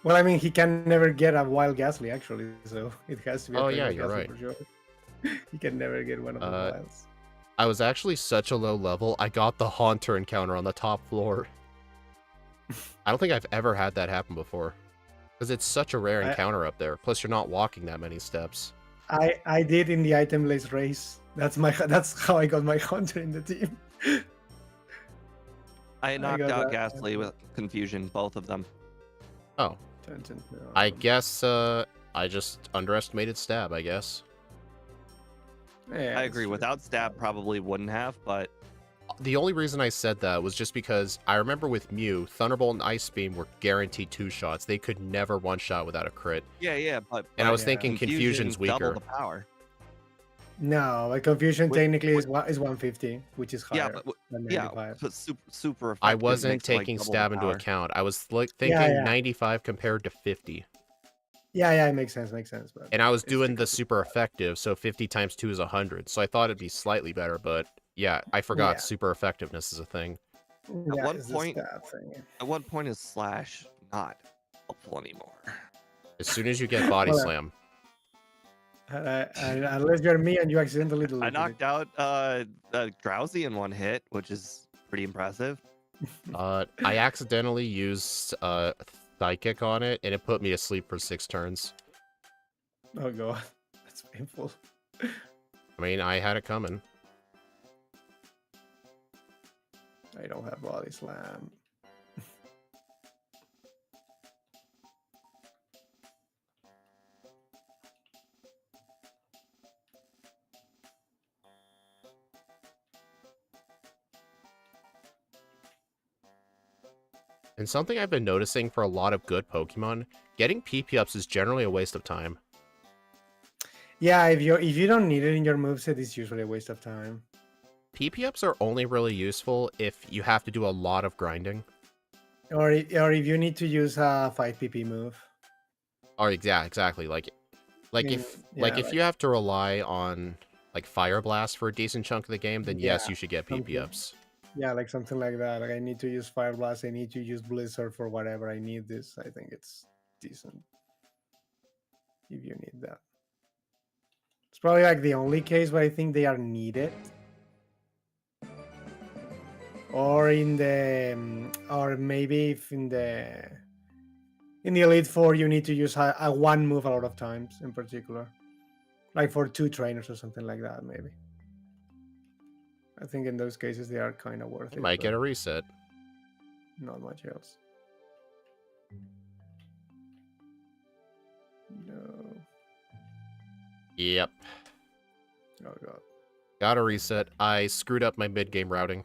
Well, I mean, he can never get a wild Ghastly, actually, so it has to be a Oh, trainer yeah, you're Ghastly right. for sure. He can never get one of the wilds. I was actually such a low level, I got the Haunter encounter on the top floor. I don't think I've ever had that happen before. Because it's such a rare encounter up there. Plus, you're not walking that many steps. I did in the itemless race. That's how I got my Hunter in the team. I knocked got out that. Ghastly with Confusion, both of them. Oh. I guess I just underestimated Stab, I guess. Yeah, I agree. Without Stab, probably wouldn't have, but The only reason I said that was just because I remember with Mew, Thunderbolt and Ice Beam were guaranteed 2-shots. They could never one-shot without a crit. Yeah, but And I was Yeah. thinking Confusion's double weaker. the power. No, like Confusion With- technically is 150, which is Yeah, higher but than yeah, 95. but super effective. I wasn't makes it, like, taking double the stab into power. account. I was thinking Yeah. 95 compared to 50. Yeah, it makes sense. But And I was it's doing the still- super effective, so 50 times 2 is 100. So I thought it'd be slightly better, but yeah, I forgot Yeah. super effectiveness is a thing. Yeah, one it's the point- stat thing. At what point is Slash not helpful anymore? As soon as you get Body Well, Slam. Unless you're me and you accidentally I deleted it. knocked out Drowsy in one hit, which is pretty impressive. I accidentally used Psychic on it, and it put me to sleep for 6 turns. Oh god, that's painful. I mean, I had it coming. I don't have Body Slam. And something I've been noticing for a lot of good Pokemon, getting PP ups is generally a waste of time. Yeah, if you don't need it in your moveset, it's usually a waste of time. PP ups are only really useful if you have to do a lot of grinding. Or if you need to use a 5 PP move. Or yeah, exactly. Like if you have to rely on like Fire Blast for a decent chunk of the game, then yes, Yeah, you should get PP ups. Yeah, like something like that. Like I need to use Fire Blast, I need to use Blizzard for whatever I need this. I think it's decent. If you need that. It's probably like the only case where I think they are needed. Or in the or maybe if in the Elite Four you need to use a one move a lot of times in particular. Like for 2 trainers or something like that, maybe. I think in those cases they are kind of worth You it. might but get a reset. not much else. No. Yep. Oh god. Got a reset. I screwed up my mid-game routing.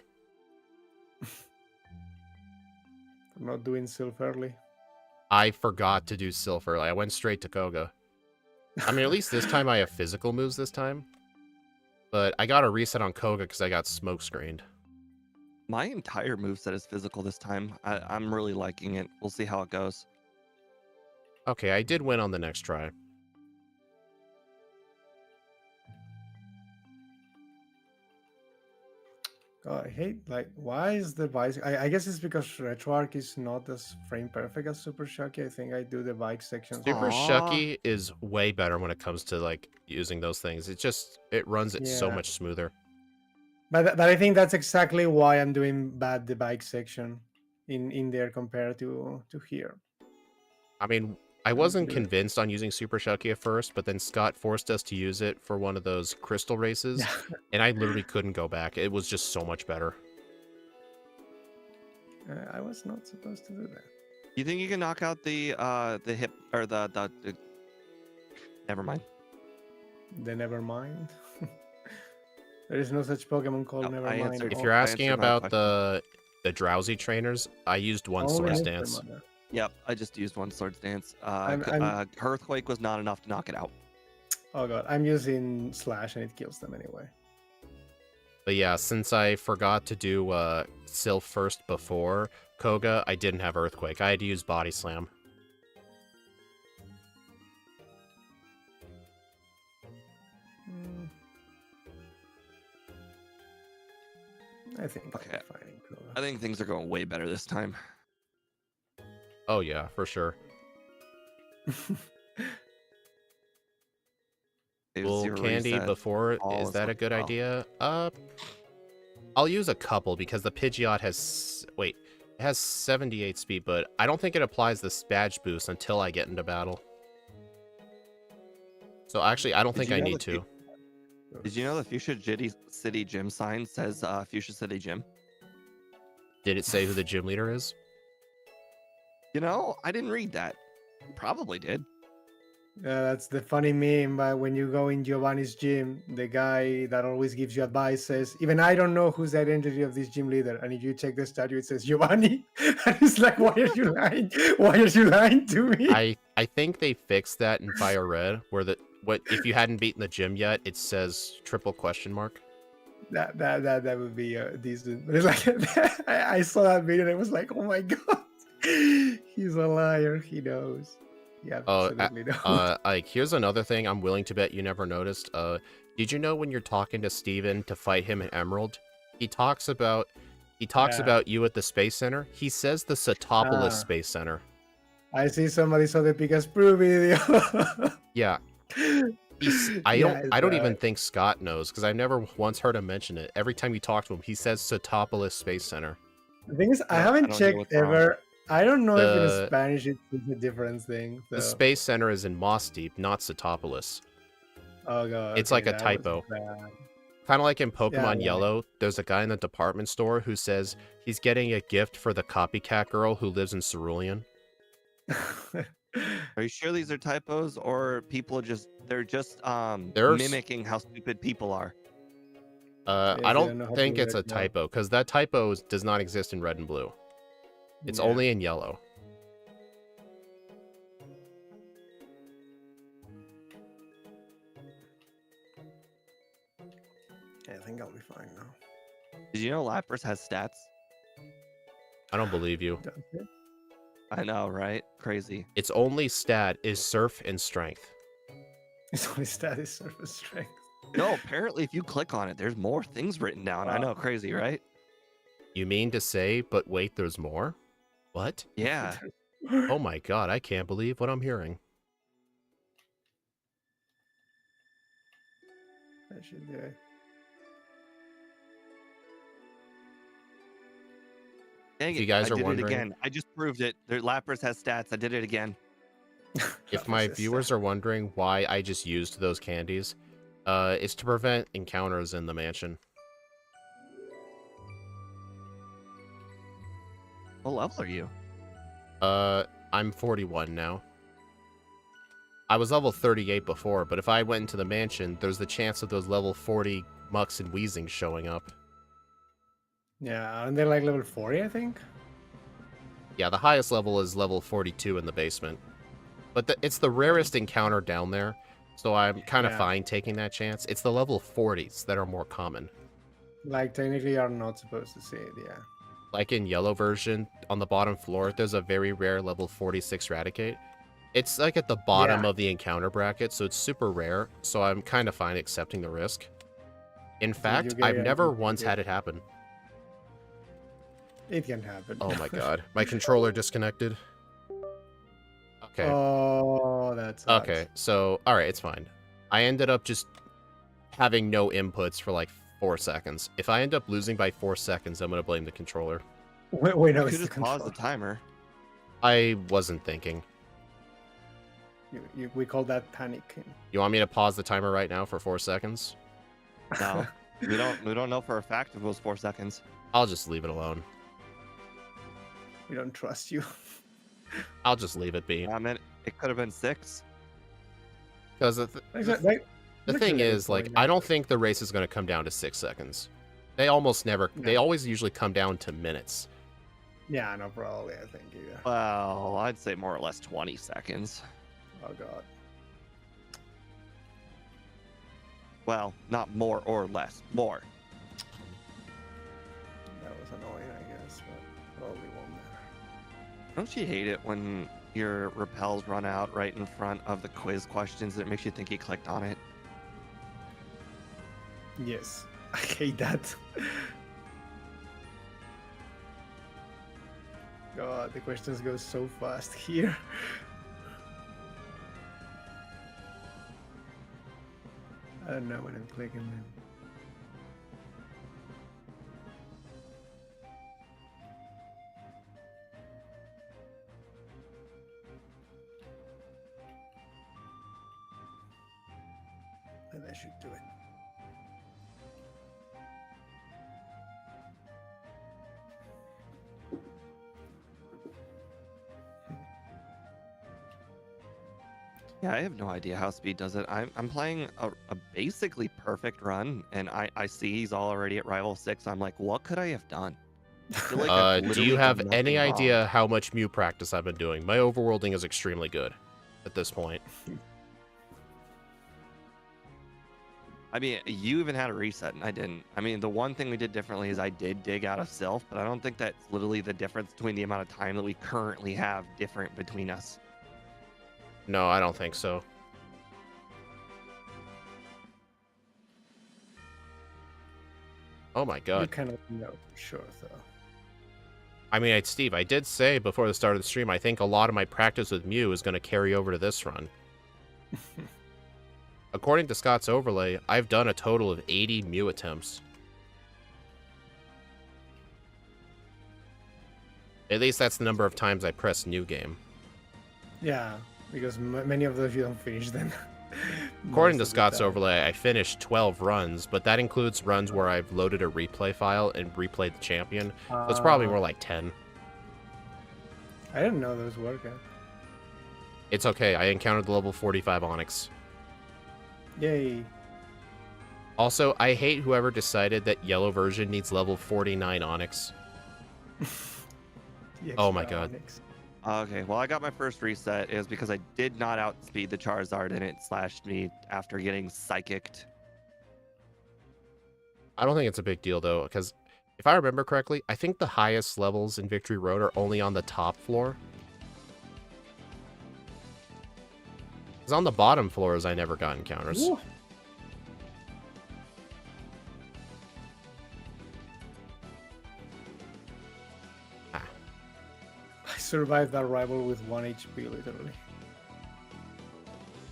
I'm not doing Sylph early. I forgot to do Silpher. I went straight to Koga. I mean, at least this time I have physical moves this time. But I got a reset on Koga because I got smoke screened. My entire moveset is physical this time. I'm really liking it. We'll see how it goes. Okay, I did win on the next try. God, I hate, like, why is the bike? I guess it's because RetroArch is not as frame perfect as Super Shocky. I think I do the bike section. Super Aw. Shucky is way better when it comes to like using those things. It runs it so Yeah. much smoother. But I think that's exactly why I'm doing bad the bike section in there compared to here. I mean, I wasn't do it. convinced on using Super Shucky at first, but then Scott forced us to use it for one of those crystal races, and I literally couldn't go back. It was just so much better. I was not supposed to do that. You think you can knock out the hip or the never mind. Then never mind. There is no such Pokemon called No, Nevermind. I answered- If Oh, you're I asking answered my about the drowsy trainers, I used one Swords Dance. Yep, I just used one Swords Dance. I'm- Earthquake was not enough to knock it out. Oh god, I'm using Slash and it kills them anyway. But yeah, since I forgot to do Sylph first before Koga, I didn't have Earthquake. I had to use Body Slam. I think Okay. I'm fighting I think things are going way better this time. Oh yeah, for sure. It was Will zero Candy reset. before, all is is that a looking good well. idea? I'll use a couple because the Pidgeot has, wait, it has 78 speed, but I don't think it applies this badge boost until I get into battle. So actually, I don't Did think you I know need that to. Did you know the Fuchsia City Gym sign says Fuchsia City Gym? Did it say who the gym leader is? You know, I didn't read that. Probably did. That's the funny meme. But when you go in Giovanni's gym, the guy that always gives you advice says, "Even I don't know who's the identity of this gym leader." And if you check the statue, it says Giovanni, and it's like, "Why are you lying? Why are you lying to me?" I think they fixed that in Fire Red, where what if you hadn't beaten the gym yet, it says triple question mark. That would be decent. But it's like I saw that video and I was like, "Oh my god, he's a liar. He knows. He absolutely knows." Like here's another thing I'm willing to bet you never noticed. Did you know when you're talking to Steven to fight him in Emerald, he talks about Yeah. you at the Space Center. He says the Satopolis Ah, Space Center. I see somebody saw the Pikachu Brew video. Yeah, Yeah, I it's don't even think Scott knows because I've never once heard him mention it. Every time you talk to him, he says Satopolis Space Center. the thing is, I I haven't don't know checked what's wrong. ever. I don't know if in The Spanish it's a different thing. the So, Space Center is in Moss Deep, not Satopolis. oh god, It's okay, like a that was typo. bad. Kind of like in Yeah, Pokemon Yellow, there's a guy in the department store who says he's getting a gift for the copycat girl who lives in Cerulean. Are you sure these are typos or people they're just There's, mimicking how stupid people are? I yes, they don't don't know how to think do it's their a job. typo because that typo does not exist in Red and Blue. It's Yeah, only in Yellow. I think I'll be fine now. Did you know Lapras has stats? I don't believe you. Don't you? I know, right? Crazy. Its only stat is Surf and Strength. It's only status surface strength. No, apparently if you click on it, there's more things written down. I know, crazy, right? You mean to say, but wait, there's more? What? Yeah. Oh my god, I can't believe what I'm hearing. I should do it. Dang If it, you guys I are did it wondering, again. I just proved it. Their Lapras has stats. I did it again. if my viewers are wondering why I just used those candies, it's to prevent encounters in the mansion. What level are you? I'm 41 now. I was level 38 before, but if I went into the mansion, there's the chance of those level 40 Mucks and Weezings showing up. Yeah, aren't they like level 40, I think? Yeah, the highest level is level 42 in the basement. But it's the rarest encounter down there, so I'm kind of Yeah. fine taking that chance. It's the level 40s that are more common. Like, technically, you're not supposed to see it, yeah. Like in Yellow version, on the bottom floor, there's a very rare level 46 Raticate. It's like at the bottom Yeah. of the encounter bracket, so it's super rare, so I'm kind of fine accepting the risk. In fact, get I've it, never you once get had it happen. It can happen. Oh my god, my controller disconnected. Okay, Oh, that sucks. okay, so, alright, it's fine. I ended up just having no inputs for like 4 seconds. If I end up losing by 4 seconds, I'm gonna blame the controller. Wait, no, You it's could the just pause the control. timer. I wasn't thinking. We call that panicking. You want me to pause the timer right now for 4 seconds? No. we don't know for a fact if it was 4 seconds. I'll just leave it alone. We don't trust you. I'll just leave it be. I mean, it could have been 6. Because the thing Like, is, like, I don't think the race is going to come down to 6 seconds. They almost never, they No. always usually come down to minutes. Yeah, no, probably, I think either. Well, I'd say more or less 20 seconds. Oh, God. Well, not more or less. More. That was annoying, I guess, but probably won't matter. Don't you hate it when your repels run out right in front of the quiz questions and it makes you think you clicked on it? Yes, I hate that. God, the questions go so fast here. I don't know when I'm clicking them. And I should do it. Yeah, I have no idea how speed does it. I'm playing a basically perfect run, and I see he's already at Rival 6. I'm like, what could I have done? I feel like I've Do you literally have done any nothing wrong. idea how much Mew practice I've been doing? My overworlding is extremely good at this point. I mean, you even had a reset, and I didn't. I mean, the one thing we did differently is I did dig out of Sylph, but I don't think that's literally the difference between the amount of time that we currently have different between us. No, I don't think so. Oh my You god. cannot know for sure, though. I mean, Steve, I did say before the start of the stream, I think a lot of my practice with Mew is going to carry over to this run. According to Scott's overlay, I've done a total of 80 Mew attempts. At least that's the number of times I press New Game. Yeah, because many of those you don't finish them. According to most of the Scott's time. overlay, I finished 12 runs, but that includes runs where I've loaded a replay file and replayed the champion. So it's probably more like 10. I didn't know those work. It's okay, I encountered the level 45 Onyx. Yay. Also, I hate whoever decided that yellow version needs level 49 Onyx. Oh my god. Onyx. Okay, well, I got my first reset. It was because I did not outspeed the Charizard, and it slashed me after getting psychicked. I don't think it's a big deal, though, because if I remember correctly, I think the highest levels in Victory Road are only on the top floor. Because on the bottom floors, I never got encounters. Ooh. I survived that rival with 1 HP, literally.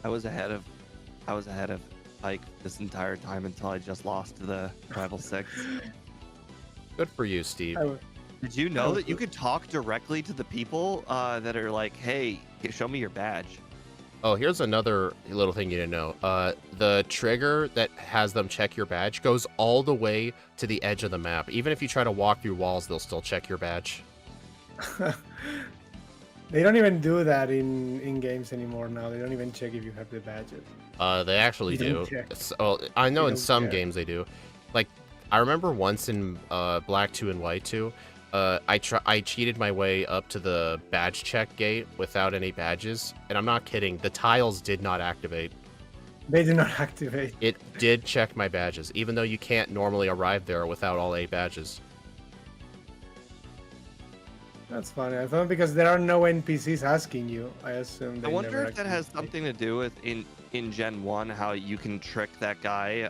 I was ahead of Ike this entire time until I just lost to the Rival 6. Good for you, Steve. Did you know Oh, that you good. could talk directly to the people that are like, hey, show me your badge? Oh, here's another little thing you didn't know. The trigger that has them check your badge goes all the way to the edge of the map. Even if you try to walk through walls, they'll still check your badge. They don't even do that in games anymore now. They don't even check if you have the badges. They actually You don't do. care. Oh, I know You in don't some care. games they do. Like, I remember once in Black 2 and White 2, I cheated my way up to the badge check gate without any badges, and I'm not kidding. The tiles did not activate. They do not activate. It did check my badges, even though you can't normally arrive there without all 8 badges. That's funny. I thought because there are no NPCs asking you, I assume they I wonder never if that has activate. something to do with in Gen 1 how you can trick that guy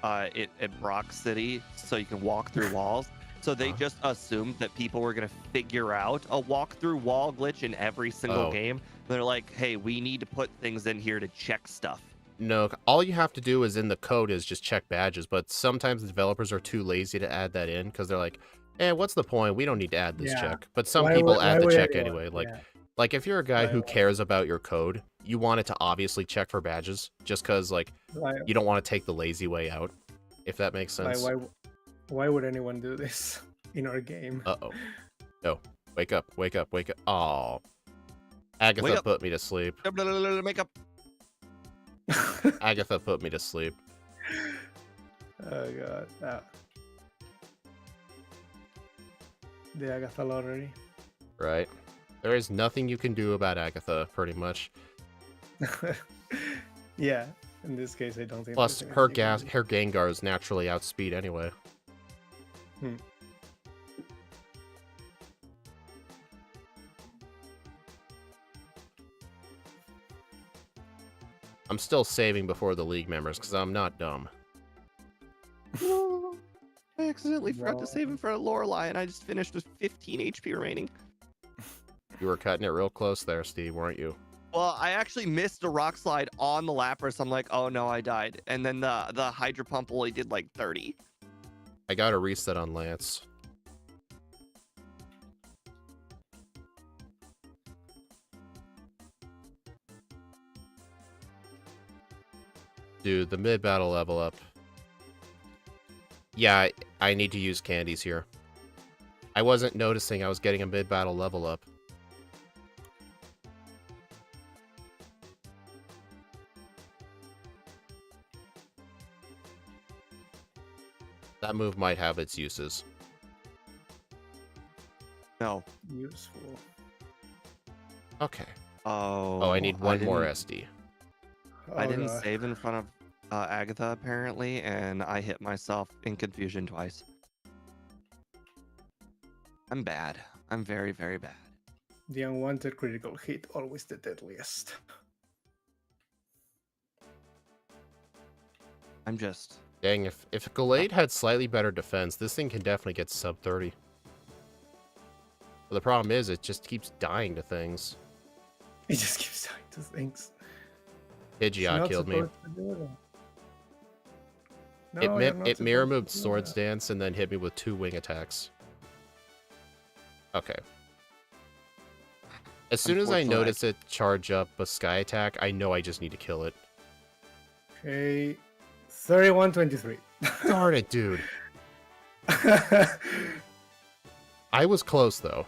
at Brock City so you can walk through walls. So they just assumed that people were going to figure out a walk-through wall glitch in every single game. They're like, hey, we need to put things in here to check stuff. No, all you have to do is in the code is just check badges, but sometimes the developers are too lazy to add that in because they're like, what's the point? We don't need to add this Yeah. check. But some Why people would- add why the would check anyone? anyway. Yeah. Like if you're a guy Why who would- cares about your code, you want it to obviously check for badges just because like Why, you don't want to take the lazy way out, if that makes sense. why would anyone do this in our game? Uh-oh. No. Wake up, wake up, wake up. Aw. Agatha Wake up. put me to sleep. Makeup. Agatha put me to sleep. Oh god. The Agatha lottery. Right? There is nothing you can do about Agatha, pretty much. Yeah. In this case, I don't think. Plus, there's her anything you can her Gengar is naturally outspeed anyway. Hmm. I'm still saving before the League members, because I'm not dumb. I accidentally forgot No. to save him for a Lorelei, and I just finished with 15 HP remaining. You were cutting it real close there, Steve, weren't you? Well, I actually missed a rock slide on the Lapras. I'm like, oh no, I died. And then the Hydro Pump only did like 30. I got a reset on Lance. Dude, the mid-battle level up. Yeah, I need to use candies here. I wasn't noticing I was getting a mid-battle level up. That move might have its uses. No. Useful. Okay. Oh, I need one more SD. I Oh, didn't God. save in front of Agatha apparently, and I hit myself in confusion twice. I'm bad. I'm very, very bad. The unwanted critical hit, always the deadliest. I'm just. Dang, if Gallade had slightly better defense, this thing can definitely get sub 30. But the problem is, it just keeps dying to things. It just keeps dying to things. Pidgeot killed me. No, It mirror moved Swords Dance and then hit me with 2 wing attacks. Okay. As soon as I notice it charge up a sky attack, I know I just need to kill it. Okay. 31-23. Darn it, dude. I was close, though.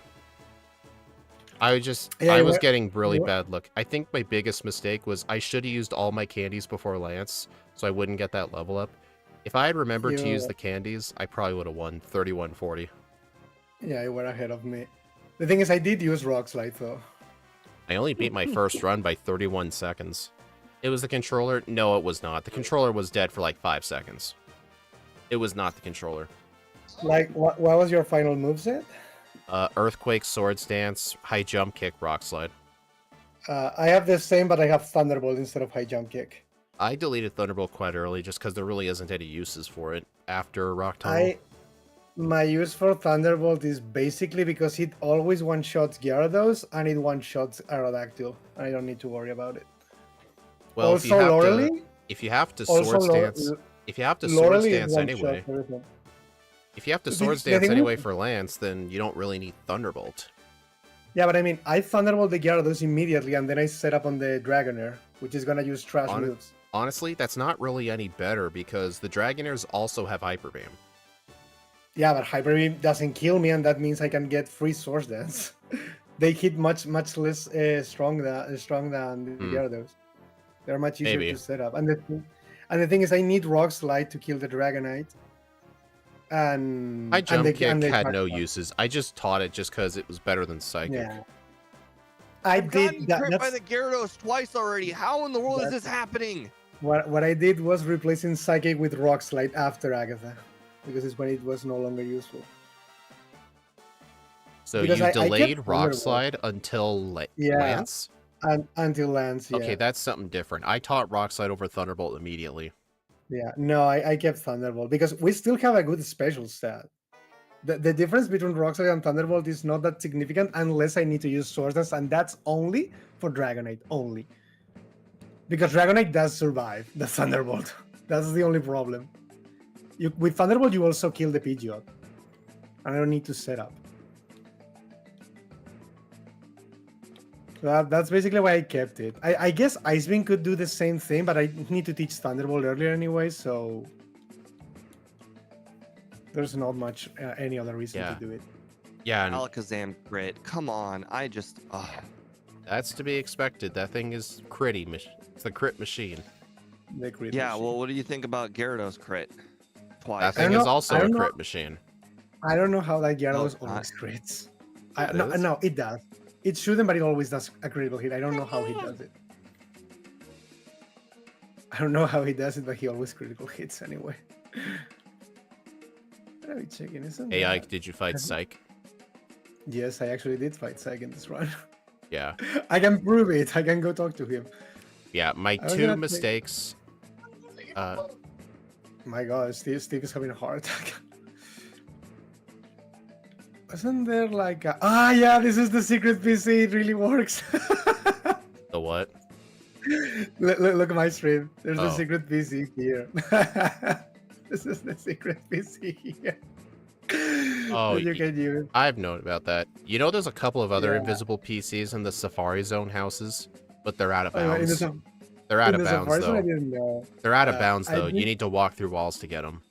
I was getting really bad luck. I think my biggest mistake was I should have used all my candies before Lance, so I wouldn't get that level up. If I had remembered to use the candies, I probably would have won 31-40. Yeah, you were ahead of me. The thing is, I did use Rock Slide, though. I only beat my first run by 31 seconds. It was the controller? No, it was not. The controller was dead for like 5 seconds. It was not the controller. Like, what was your final moveset? Earthquake, Swords Dance, High Jump Kick, Rock Slide. I have the same, but I have Thunderbolt instead of High Jump Kick. I deleted Thunderbolt quite early just because there really isn't any uses for it after Rock Tunnel. My use for Thunderbolt is basically because it always one-shots Gyarados and it one-shots Aerodactyl. I don't need to worry about it. Well, also, Lorelei, if you have to Swords Dance anyway, if you have to Swords Dance anyway for Lance, then you don't really need Thunderbolt. Yeah, but I mean, I Thunderbolt the Gyarados immediately, and then I set up on the Dragonair, which is gonna use trash moves. Honestly, that's not really any better because the Dragonairs also have Hyper Beam. Yeah, but Hyper Beam doesn't kill me, and that means I can get free Swords Dance. They hit much less strong than the Gyarados. They're much easier to set up. And the thing is, I need Rock Slide to kill the Dragonite. And my Jump Kick had no uses. I just taught it just because it was better than Psychic. Yeah. I've gotten crit by the Gyarados twice already. How in the world is this happening? What I did was replacing Psychic with Rock Slide after Agatha, because it's when it was no longer useful. So you delayed Rock Slide until Lance? Until Lance, yeah. Okay, that's something different. I taught Rock Slide over Thunderbolt immediately. Yeah, no, I kept Thunderbolt because we still have a good special stat. The difference between Rock Slide and Thunderbolt is not that significant unless I need to use Swords Dance, and that's only for Dragonite, only. Because Dragonite does survive the Thunderbolt. That's the only problem. With Thunderbolt, you also kill the Pidgeot. And I don't need to set up. So that's basically why I kept it. I guess Ice Beam could do the same thing, but I need to teach Thunderbolt earlier anyway, so there's not much any other reason to do it. Yeah. Alakazam crit. Come on. That's to be expected. That thing is critty. It's the crit machine. The crit machine. Well, what do you think about Gyarados crit? Twice. That thing is also a crit machine. I don't know how that Gyarados always crits. No, it does. It shouldn't, but it always does a critical hit. I don't know how he does it. I don't know how he does it, but he always critical hits anyway. What are we checking? Hey, Ike, did you fight Psych? Yes, I actually did fight Psych in this run. Yeah. I can prove it. I can go talk to him. Yeah, my 2 mistakes. My God, Steve is having a heart attack. Wasn't there like a... yeah, this is the secret PC. It really works. The what? Look at my stream. There's the secret PC here. This is the secret PC here. Oh, you can use. I've known about that. You know, there's a couple of other invisible PCs in the Safari Zone houses, but they're out of bounds. They're out of bounds, though. I didn't know. They're out of bounds, though. You need to walk through walls to get them.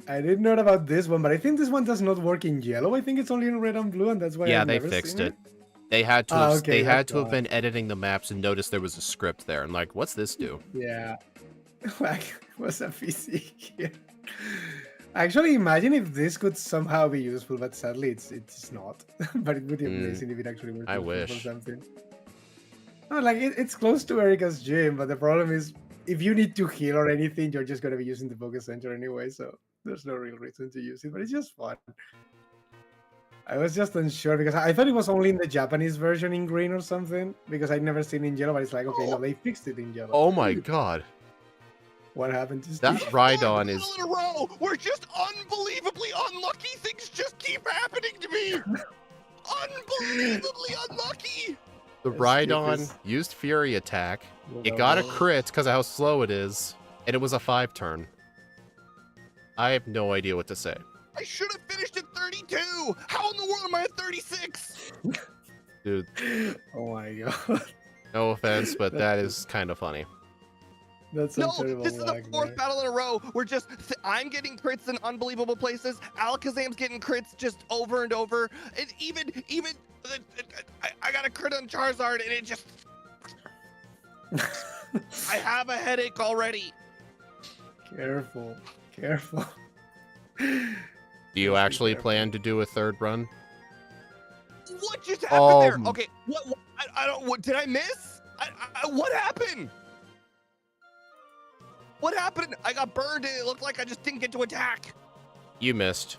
I didn't know about this one, but I think this one does not work in yellow. I think it's only in red and blue, and that's why. Yeah, they fixed it. They had to. Have been editing the maps and noticed there was a script there, and like, what's this do? Yeah, like, what's a PC here? Actually, imagine if this could somehow be useful, but sadly it's not. But it would be Mm, amazing if it actually were I useful for wish. something. No, like it's close to Erica's gym, but the problem is if you need to heal or anything, you're just gonna be using the Poke Center anyway, so there's no real reason to use it. But it's just fun. I was just unsure because I thought it was only in the Japanese version in green or something because I'd never seen it in yellow. But it's like, okay, no, they fixed it in yellow. Oh my god. What happened to That Steve? Rhydon Fourth is... battle in a row. We're just unbelievably unlucky. Things just keep happening to me. Unbelievably unlucky. The Steve Rhydon is- used Fury Attack. It got a crit because of how slow it is, and it was a 5-turn. I have no idea what to say. I should have finished at 32. How in the world am I at 36? Dude, Oh my god. no offense, but that is kind of funny. That's No, some terrible this is the luck, fourth man. battle in a row. We're just, I'm getting crits in unbelievable places. Alakazam's getting crits just over and over. And even, I got a crit on Charizard and it just, I have a headache already. Careful. Careful. Do you actually plan to do a third run? What just happened there? Um, Okay, what I don't, what, did I miss? What happened? What happened? I got burned and it looked like I just didn't get to attack. You missed.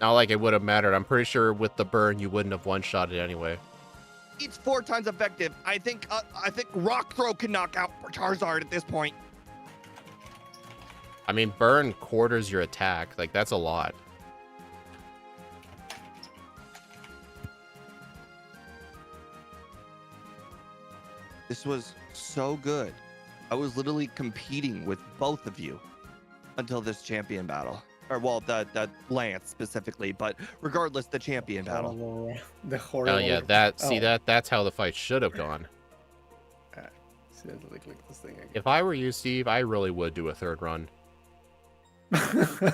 Not like it would have mattered. I'm pretty sure with the burn, you wouldn't have one-shot it anyway. It's 4 times effective. I think Rock Throw can knock out Charizard at this point. I mean, burn quarters your attack. Like, that's a lot. This was so good. I was literally competing with both of you until this champion battle. Or, well, the Lance specifically, but regardless, the champion battle. Horrible, the horrible. Oh, yeah, that's how the fight should have gone. Accidentally click this thing If I were you, Steve, I really would do a third run. again.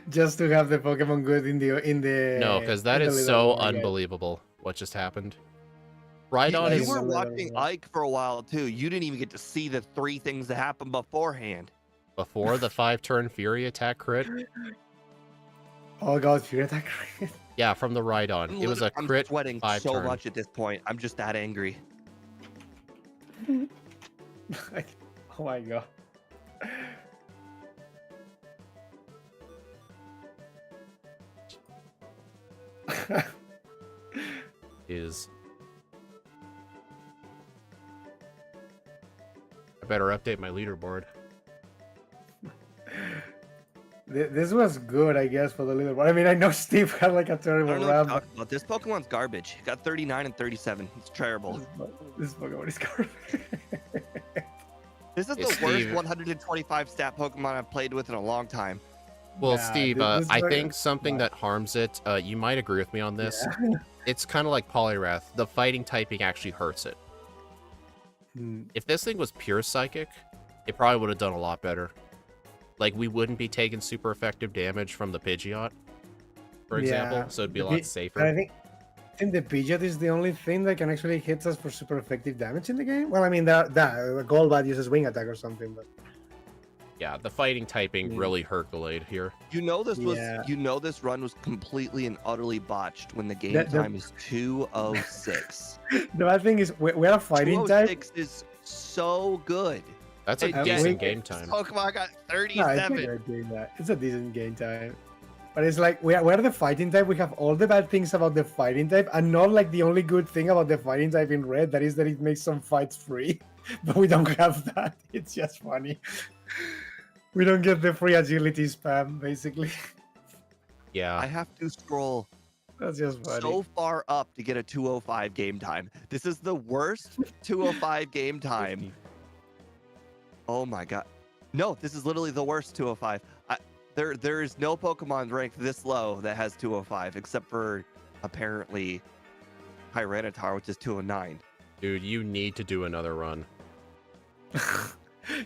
Just to have the Pokemon good in the No, because that in the is little so one, I guess. unbelievable, what just happened. You, Rhydon you is... were watching Ike for a while, too. You didn't even get to see the 3 things that happened beforehand. Before the 5-turn Fury Attack crit? Oh god, Fury Attack. Yeah, from the Rhydon. It was a I'm crit sweating 5-turn. so much at this point. I'm just that angry. Oh my god. Is... I better update my leaderboard. This was good, I guess, for the little one. I mean, I know Steve had like a I terrible don't know what you're run, talking about. This Pokemon's garbage. Got 39 and 37. It's terrible. but this Pokemon is garbage. This is Hey, the worst Steve. 125 stat Pokemon I've played with in a long time. Well, Nah, Steve, this I Pokemon- think something that harms it, you might agree with me on this. It's kind of like Poliwrath. The fighting typing actually hurts it. Hmm. If this thing was pure Psychic, it probably would have done a lot better. Like, we wouldn't be taking super effective damage from the Pidgeot, for example, Yeah, so it'd be a the lot Pi- safer. But I think the Pidgeot is the only thing that can actually hit us for super effective damage in the game. Well, I mean, the Golbat uses Wing Attack or something, but Yeah, the fighting typing Yeah. really hurt Gallade here. You know this was. Yeah. You know this run was completely and utterly botched when the game The- time is 2:06. the bad thing is we're a fighting type. 2:06 is so good. That's a Hey, decent we- game time. Pokemon got No, it's 37. a good game, that. It's a decent game time. But it's like we're the fighting type. We have all the bad things about the fighting type, and not like the only good thing about the fighting type in red. That is that it makes some fights free, but we don't have that. It's just funny. We don't get the free agility spam, basically. Yeah. I have to scroll That's just funny. so far up to get a 2:05 game time. This is the worst 2:05 game time. Oh my god. No, this is literally the worst 2:05. There is no Pokemon ranked this low that has 2:05 except for apparently Tyranitar, which is 2:09. Dude, you need to do another run.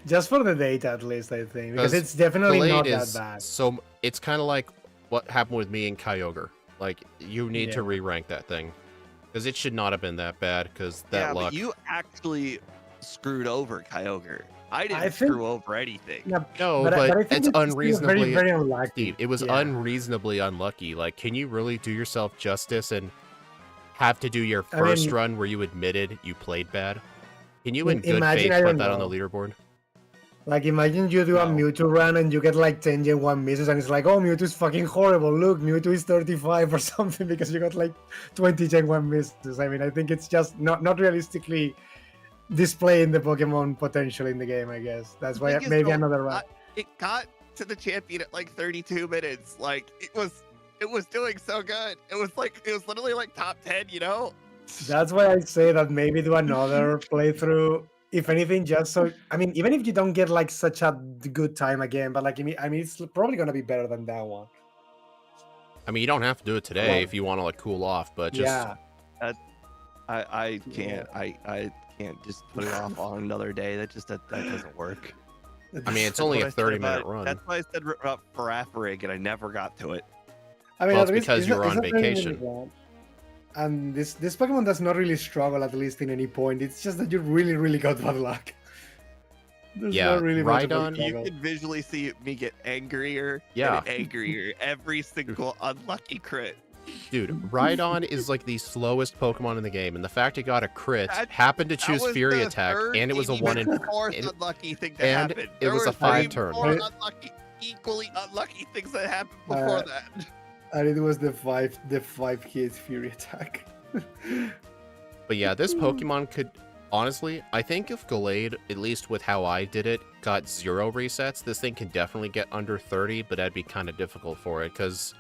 Just for the data, at least, I think, because 'Cause it's definitely not Gallade that is bad. so... It's kind of like what happened with me in Kyogre. Like, you need to Yeah. re-rank that thing. Because it should not have been that bad, because that yeah, luck... but you actually screwed over Kyogre. I didn't I think screw over anything. yeah, No, but but I think it's still unreasonably. very unlucky. Steve, it was Yeah. unreasonably unlucky. Like, can you really do yourself justice and have to do your I first mean, run where you admitted you played bad? Can you, in good imagine, faith, I put don't that on the know. leaderboard? Like, imagine you do a No. Mewtwo run and you get like 10 Gen 1 misses, and it's like, oh, Mewtwo's fucking horrible. Look, Mewtwo is 35 or something because you got like 20 Gen 1 misses. I mean, I think it's just not realistically displaying the Pokemon potential in the game, I guess. That's The why thing is, maybe though, another run. it got to the champion at like 32 minutes. Like it was doing so good. It was literally like top 10, you know? That's why I say that maybe do another playthrough. If anything, just so I mean, even if you don't get like such a good time again, but like I mean, it's probably gonna be better than that one. I mean, you don't have to do it today Well, if you want to like cool off, but just yeah, I can't I can't just put it off on another day. That doesn't work. I mean, it's That's only what a I said 30-minute about- run. That's why I said about Farafrig and I never got to it. I mean, Well, at it's least because you were it's on not really vacation. bad. And this Pokemon does not really struggle, at least in any point. It's just that you really got bad luck. There's Yeah, not really much of a Rhydon- You struggle. can visually see me get angrier Yeah. and angrier every single unlucky crit. Dude, Rhydon is like the slowest Pokemon in the game, and the fact it got a crit That- happened to That choose was Fury the Attack, third, and it was a maybe 1 in. even fourth and- unlucky thing that and happened. it was There a were 3 5-turn. more unlucky, equally unlucky things that happened before that. And it was the five hit Fury Attack. But yeah, this Pokemon could honestly, I think if Gallade, at least with how I did it, got 0 resets, this thing can definitely get under 30, but that'd be kind of difficult for it because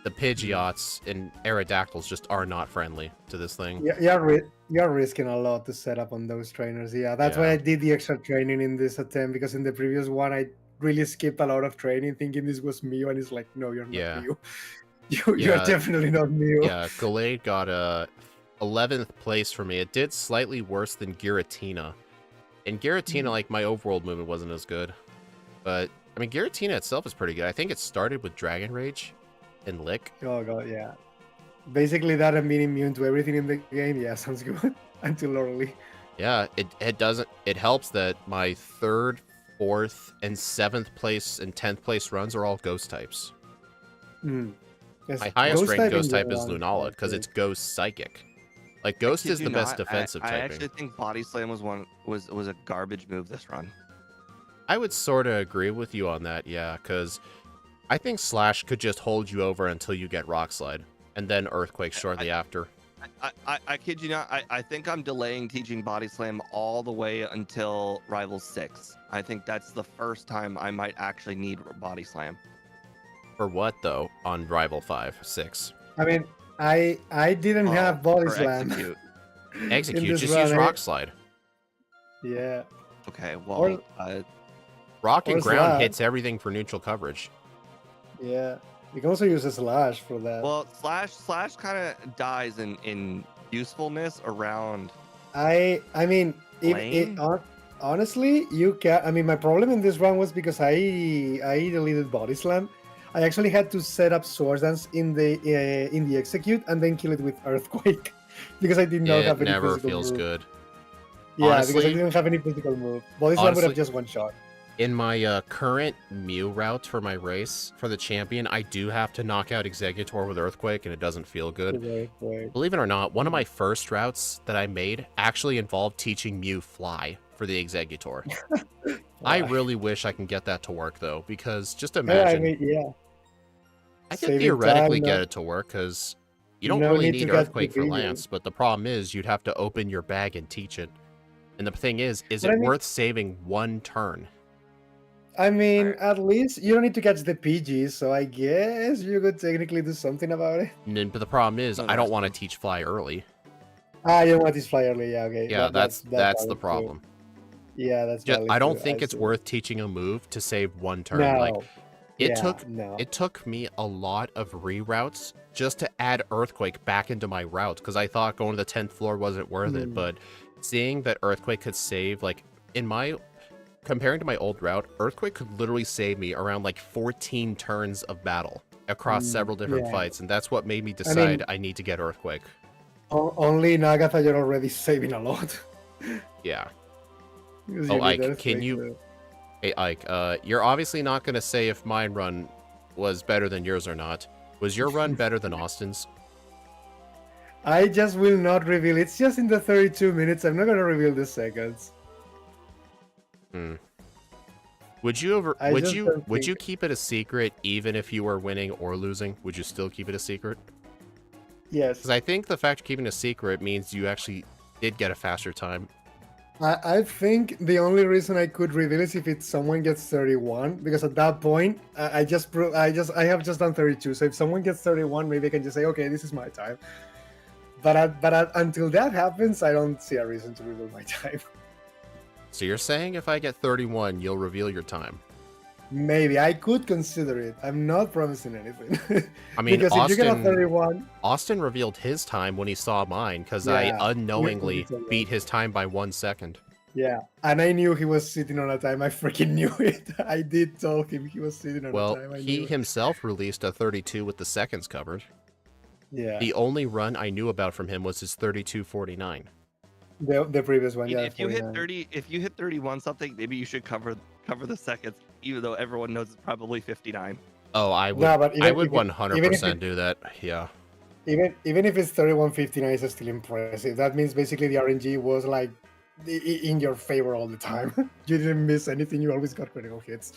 the Pidgeots and Aerodactyls just are not friendly to this thing. Yeah, you're risking a lot to set up on those trainers. Yeah, that's why Yeah. I did the extra training in this attempt, because in the previous one I really skipped a lot of training thinking this was Mew, and it's like, no, you're not Yeah. Mew. You're Yeah. definitely not Mew. Yeah, Gallade got a 11th place for me. It did slightly worse than Giratina. And Giratina, like, my overworld movement wasn't as good. But, I mean, Giratina itself is pretty good. I think it started with Dragon Rage and Lick. Oh god, yeah. Basically that and being immune to everything in the game, yeah, sounds good. Until early. Yeah, it helps that my 3rd, 4th, and 7th place and 10th place runs are all ghost types. Yes, My highest ranked ghost typing type is one, Lunala because it's ghost psychic. Like, ghost Kid is you the best not, defensive I typing. actually think Body Slam was a garbage move this run. I would sort of agree with you on that, yeah, because I think Slash could just hold you over until you get Rock Slide, and then Earthquake shortly after. I kid you not. I think I'm delaying teaching Body Slam all the way until Rival 6. I think that's the first time I might actually need Body Slam. For what, though, on Rival 5, 6? I mean, I didn't have Body or Slam. Execute. in Execute, this just run, use eh? Rock Slide. Yeah. Okay, Or- well, Rock and or Ground Slap. hits everything for neutral coverage. Yeah. You can also use a Slash for that. well, Slash kind of dies in usefulness around. I mean, Lane? honestly, you can. I mean, my problem in this run was because I deleted Body Slam. I actually had to set up Swords Dance in the execute and then kill it with Earthquake because I did not It have any never physical feels move. good. Yeah, because Honestly- I didn't have any physical move. Body Slam would honestly- have just one shot. In my current Mew route for my race, for the champion, I do have to knock out Executor with Earthquake, and it doesn't feel good. With Earthquake. Believe it or not, one of my first routes that I made actually involved teaching Mew Fly for the Executor. I really wish I can get that to work, though, because just Yeah, imagine, I mean, yeah. I could saving theoretically time, get no- it to work, because you don't no really need to need get Earthquake for the Lance, but the problem is you'd have to open your bag and teach it. And the thing is But it I mean- worth saving one turn? I mean, Alright. at least you don't need to catch the PGs, so I guess you could technically do something about it. But the problem is, No, I don't that's want to true. teach Fly early. Ah, you don't want this fly early, yeah, okay. Yeah, that's the valid too. problem. Yeah, that's Just, valid I don't too, think it's see. worth teaching a move to save one turn. No. Like it yeah, took no. it took me a lot of reroutes just to add Earthquake back into my route because I thought going to the 10th floor wasn't worth it. Hmm. But seeing that Earthquake could save, like in my comparing to my old route, Earthquake could literally save me around like 14 turns of battle across several different yeah. fights, and that's what made me decide mean- I need to get Earthquake. Only in Agatha you're already saving a lot. Yeah. 'Cause Oh, you'll be there Ike, can you? thinking, Hey, Ike, you're obviously not gonna say if mine run was better than yours or not. Was your run better than Austin's? I just will not reveal. It's just in the 32 minutes. I'm not gonna reveal the seconds. Hmm. Would you ever? I just don't Would you think. keep it a secret even if you were winning or losing? Would you still keep it a secret? Yes. Because I think the fact of keeping it a secret means you actually did get a faster time. I think the only reason I could reveal is if it's someone gets 31, because at that point I have just done 32. So if someone gets 31, maybe I can just say, okay, this is my time. But until that happens, I don't see a reason to reveal my time. So you're saying if I get 31, you'll reveal your time? Maybe I could consider it. I'm not promising anything. I mean, because if you get a 31, Austin revealed his time when he saw mine because Yeah, I you unknowingly told me. beat his time by 1 second. yeah, and I knew he was sitting on a time. I freaking knew it. I did tell him he was sitting on Well, a time. I he knew it. himself released a 32 with the seconds covered. Yeah, The only run I knew about from him was his 32.49. the previous one. Yeah, If you hit 49. 30, if you hit 31 something, maybe you should cover the seconds, even though everyone knows it's probably 59. Oh, I would. No, but I even would if it- 100% do that. Yeah. Even if it's 31.59, it's still impressive. That means basically the RNG was like in your favor all the time. You didn't miss anything. You always got critical hits,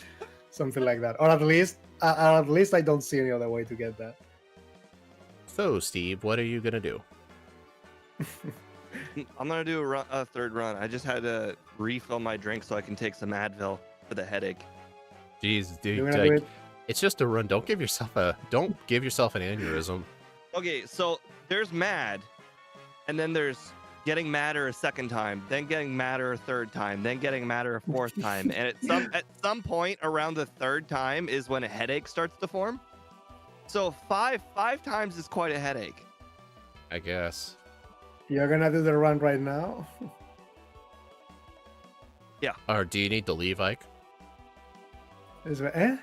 something like that. Or at least I don't see any other way to get that. So, Steve, what are you gonna do? I'm gonna do a third run. I just had to refill my drink so I can take some Advil for the headache. Jeez, dude, You're gonna do it. it's just a run. Don't give yourself an aneurysm. Okay, so there's mad, and then there's getting madder a second time, then getting madder a third time, then getting madder a fourth time, and at some point around the third time is when a headache starts to form. So five times is quite a headache. I guess. You're gonna do the run right now. Or do you need to leave, Ike? Eh?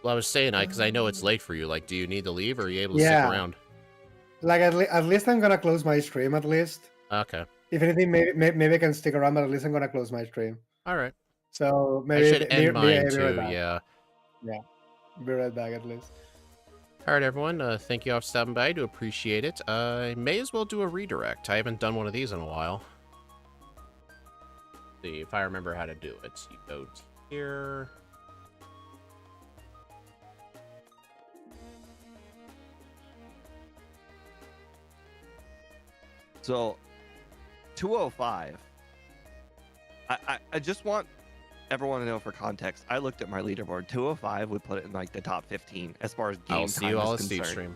Well, I was saying, Ike, because I know it's late for you. Like, do you need to leave, or are you able to Yeah. stick around? Like at least I'm gonna close my stream. At least, Okay. if anything, maybe I can stick around. But at least I'm gonna close my stream. All right. So I maybe should end be mine right too. back. Yeah. Be right back at least. All right, everyone. Thank you all for stopping by. I do appreciate it. I may as well do a redirect. I haven't done one of these in a while. See if I remember how to do it. You go to here. So 205. I just want everyone to know for context. I looked at my leaderboard. 205 would put it in like the top 15 as far as game I'll see time you all is at Steve concerned. stream.